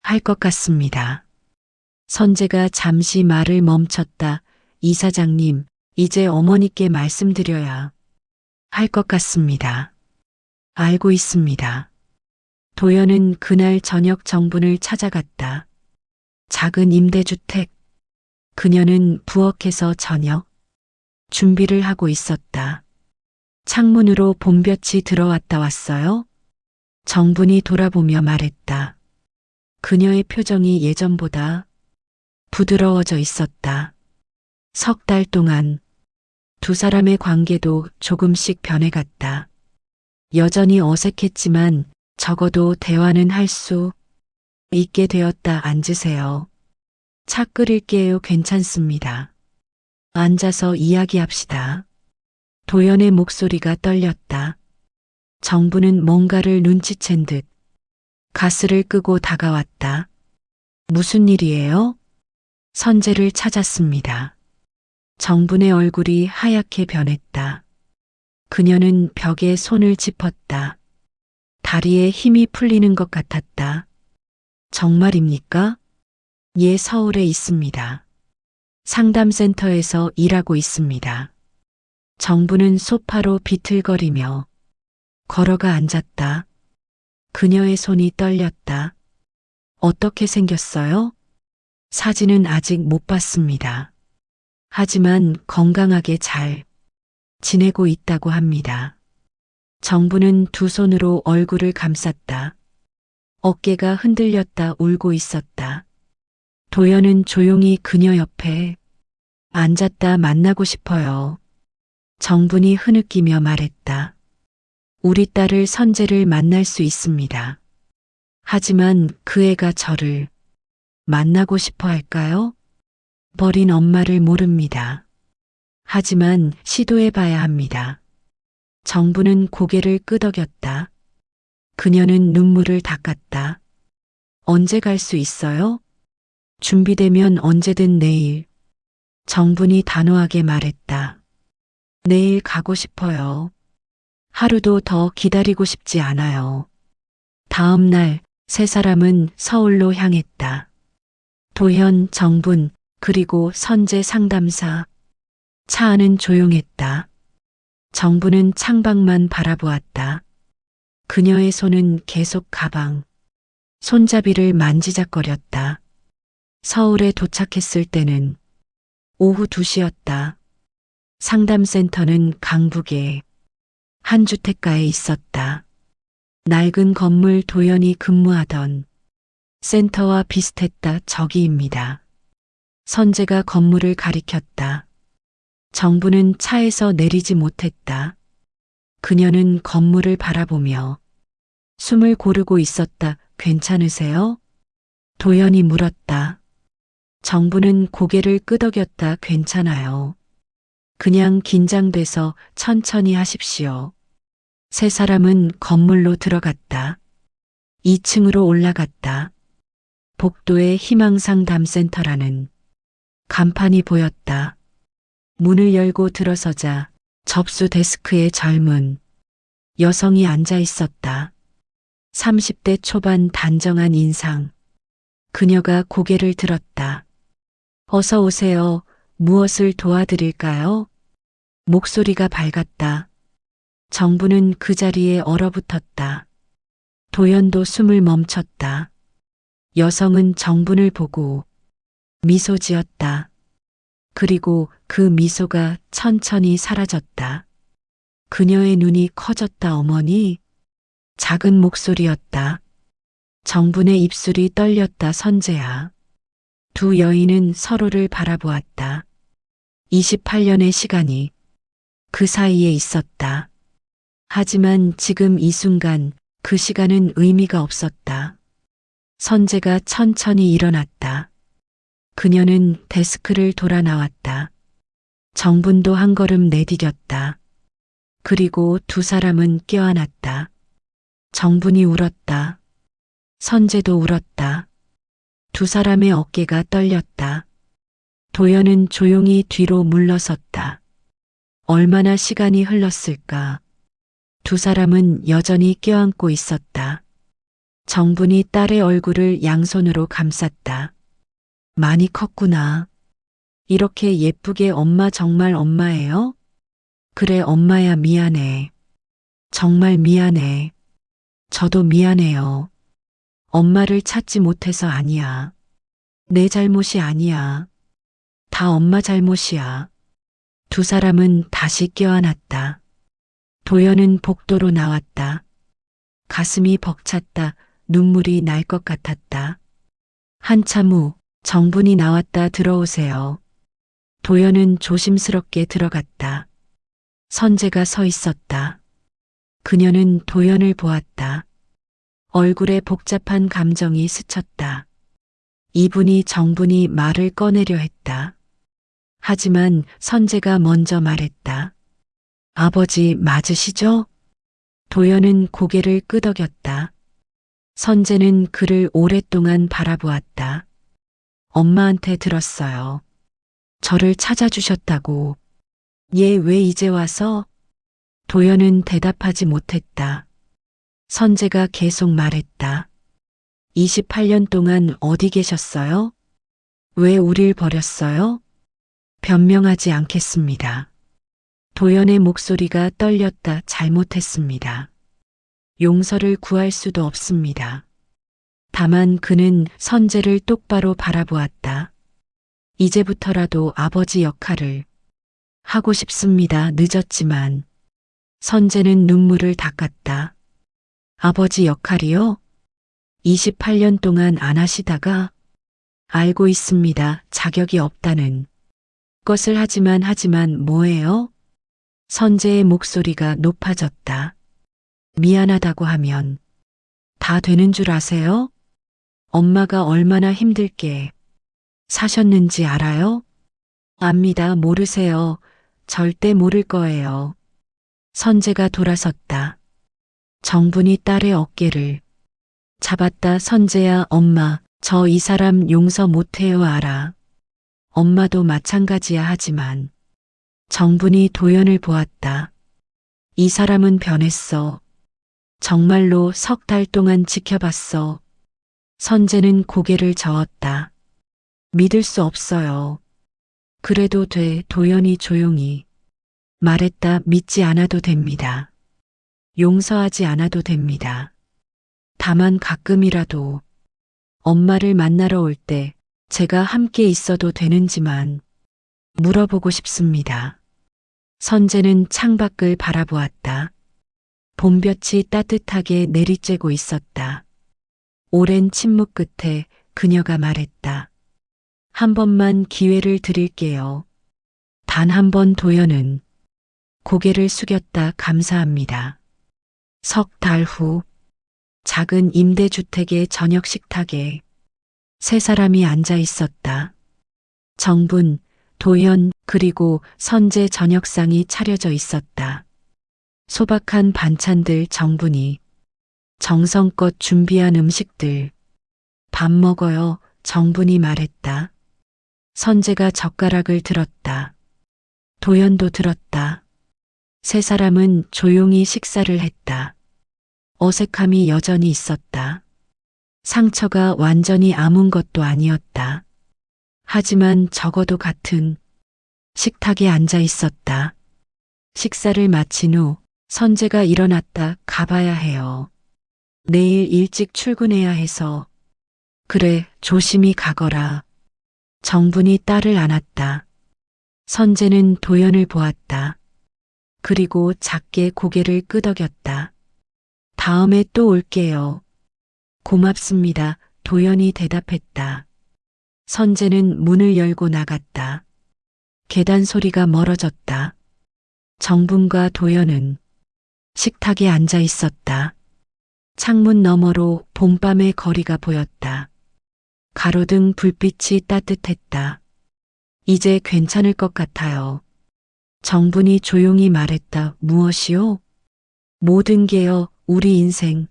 할 것 같습니다. 선재가 잠시 말을 멈췄다. 이사장님, 이제 어머니께 말씀드려야 할 것 같습니다. 알고 있습니다. 도연은 그날 저녁 정분을 찾아갔다. 작은 임대주택. 그녀는 부엌에서 저녁 준비를 하고 있었다. 창문으로 봄볕이 들어왔다 왔어요? 정분이 돌아보며 말했다. 그녀의 표정이 예전보다 부드러워져 있었다. 석 달 동안 두 사람의 관계도 조금씩 변해갔다. 여전히 어색했지만 적어도 대화는 할 수 있게 되었다. 앉으세요. 차 끓일게요. 괜찮습니다. 앉아서 이야기합시다. 도연의 목소리가 떨렸다. 정부는 뭔가를 눈치챈 듯 가스를 끄고 다가왔다. 무슨 일이에요? 선재를 찾았습니다. 정분의 얼굴이 하얗게 변했다. 그녀는 벽에 손을 짚었다. 다리에 힘이 풀리는 것 같았다. 정말입니까? 예, 서울에 있습니다. 상담센터에서 일하고 있습니다. 정부는 소파로 비틀거리며 걸어가 앉았다. 그녀의 손이 떨렸다. 어떻게 생겼어요? 사진은 아직 못 봤습니다. 하지만 건강하게 잘 지내고 있다고 합니다. 정부는 두 손으로 얼굴을 감쌌다. 어깨가 흔들렸다 울고 있었다. 도연은 조용히 그녀 옆에 앉았다. 만나고 싶어요. 정분이 흐느끼며 말했다. 우리 딸을 선재를 만날 수 있습니다. 하지만 그 애가 저를 만나고 싶어 할까요? 버린 엄마를 모릅니다. 하지만 시도해 봐야 합니다. 정부는 고개를 끄덕였다. 그녀는 눈물을 닦았다. 언제 갈 수 있어요? 준비되면 언제든 내일. 정분이 단호하게 말했다. 내일 가고 싶어요. 하루도 더 기다리고 싶지 않아요. 다음 날 세 사람은 서울로 향했다. 도현, 정분, 그리고 선재 상담사. 차 안은 조용했다. 정부는 창밖만 바라보았다. 그녀의 손은 계속 가방, 손잡이를 만지작거렸다. 서울에 도착했을 때는 오후 2시였다. 상담센터는 강북의 한 주택가에 있었다. 낡은 건물 도연이 근무하던 센터와 비슷했다. 저기입니다. 선재가 건물을 가리켰다. 정부는 차에서 내리지 못했다. 그녀는 건물을 바라보며 숨을 고르고 있었다. 괜찮으세요? 도연이 물었다. 정부는 고개를 끄덕였다. 괜찮아요. 그냥 긴장돼서 천천히 하십시오. 세 사람은 건물로 들어갔다. 2층으로 올라갔다. 복도에 희망상담센터라는 간판이 보였다. 문을 열고 들어서자 접수 데스크에 젊은 여성이 앉아 있었다. 30대 초반 단정한 인상. 그녀가 고개를 들었다. 어서 오세요. 무엇을 도와드릴까요? 목소리가 밝았다. 정부는 그 자리에 얼어붙었다. 도연도 숨을 멈췄다. 여성은 정분을 보고 미소 지었다. 그리고 그 미소가 천천히 사라졌다. 그녀의 눈이 커졌다. 어머니? 작은 목소리였다. 정분의 입술이 떨렸다. 선재야. 두 여인은 서로를 바라보았다. 28년의 시간이 그 사이에 있었다. 하지만 지금 이 순간 그 시간은 의미가 없었다. 선재가 천천히 일어났다. 그녀는 데스크를 돌아 나왔다. 정분도 한 걸음 내디뎠다. 그리고 두 사람은 껴안았다. 정분이 울었다. 선재도 울었다. 두 사람의 어깨가 떨렸다. 도연은 조용히 뒤로 물러섰다. 얼마나 시간이 흘렀을까? 두 사람은 여전히 껴안고 있었다. 정분이 딸의 얼굴을 양손으로 감쌌다. 많이 컸구나. 이렇게 예쁘게 엄마 정말 엄마예요? 그래, 엄마야 미안해. 정말 미안해. 저도 미안해요. 엄마를 찾지 못해서 아니야. 내 잘못이 아니야. 다 엄마 잘못이야. 두 사람은 다시 껴안았다. 도연은 복도로 나왔다. 가슴이 벅찼다. 눈물이 날 것 같았다. 한참 후 정분이 나왔다. 들어오세요. 도연은 조심스럽게 들어갔다. 선재가 서 있었다. 그녀는 도연을 보았다. 얼굴에 복잡한 감정이 스쳤다. 이분이 정분이 말을 꺼내려 했다. 하지만 선재가 먼저 말했다. 아버지 맞으시죠? 도연은 고개를 끄덕였다. 선재는 그를 오랫동안 바라보았다. 엄마한테 들었어요. 저를 찾아주셨다고. 얘 왜 이제 와서? 도연은 대답하지 못했다. 선재가 계속 말했다. 28년 동안 어디 계셨어요? 왜 우릴 버렸어요? 변명하지 않겠습니다. 도연의 목소리가 떨렸다. 잘못했습니다. 용서를 구할 수도 없습니다. 다만 그는 선재를 똑바로 바라보았다. 이제부터라도 아버지 역할을 하고 싶습니다. 늦었지만. 선재는 눈물을 닦았다. 아버지 역할이요? 28년 동안 안 하시다가 알고 있습니다. 자격이 없다는 것을 하지만 뭐예요? 선재의 목소리가 높아졌다. 미안하다고 하면 다 되는 줄 아세요? 엄마가 얼마나 힘들게 사셨는지 알아요? 압니다. 모르세요. 절대 모를 거예요. 선재가 돌아섰다. 정분이 딸의 어깨를 잡았다. 선재야, 엄마, 저 이 사람 용서 못해요. 알아. 엄마도 마찬가지야. 하지만 정분이 도연을 보았다. 이 사람은 변했어. 정말로 3달 동안 지켜봤어. 선재는 고개를 저었다. 믿을 수 없어요. 그래도 돼. 도연이 조용히 말했다. 믿지 않아도 됩니다. 용서하지 않아도 됩니다. 다만 가끔이라도 엄마를 만나러 올 때 제가 함께 있어도 되는지만 물어보고 싶습니다. 선재는 창밖을 바라보았다. 봄볕이 따뜻하게 내리쬐고 있었다. 오랜 침묵 끝에 그녀가 말했다. 한 번만 기회를 드릴게요. 단 한 번. 도연은 고개를 숙였다. 감사합니다. 3달 후 작은 임대주택의 저녁 식탁에 세 사람이 앉아 있었다. 정분, 도연, 그리고 선재. 저녁상이 차려져 있었다. 소박한 반찬들, 정분이 정성껏 준비한 음식들. 밥 먹어요. 정분이 말했다. 선재가 젓가락을 들었다. 도연도 들었다. 세 사람은 조용히 식사를 했다. 어색함이 여전히 있었다. 상처가 완전히 아문 것도 아니었다. 하지만 적어도 같은 식탁에 앉아 있었다. 식사를 마친 후 선재가 일어났다. 가봐야 해요. 내일 일찍 출근해야 해서. 그래, 조심히 가거라. 정분이 딸을 안았다. 선재는 도연을 보았다. 그리고 작게 고개를 끄덕였다. 다음에 또 올게요. 고맙습니다. 도연이 대답했다. 선재는 문을 열고 나갔다. 계단 소리가 멀어졌다. 정분과 도연은 식탁에 앉아 있었다. 창문 너머로 봄밤의 거리가 보였다. 가로등 불빛이 따뜻했다. 이제 괜찮을 것 같아요. 정분이 조용히 말했다. 무엇이요? 모든 게요. 우리 인생.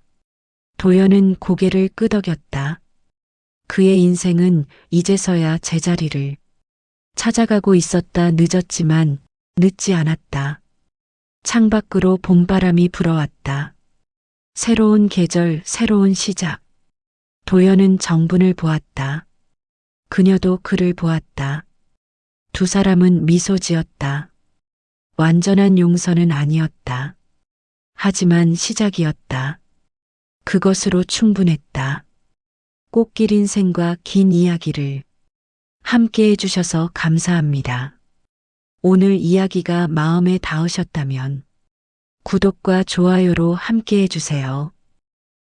도연은 고개를 끄덕였다. 그의 인생은 이제서야 제자리를 찾아가고 있었다. 늦었지만 늦지 않았다. 창밖으로 봄바람이 불어왔다. 새로운 계절, 새로운 시작. 도연은 정분을 보았다. 그녀도 그를 보았다. 두 사람은 미소 지었다. 완전한 용서는 아니었다. 하지만 시작이었다. 그것으로 충분했다. 꽃길 인생과 긴 이야기를 함께 해주셔서 감사합니다. 오늘 이야기가 마음에 닿으셨다면 구독과 좋아요로 함께 해주세요.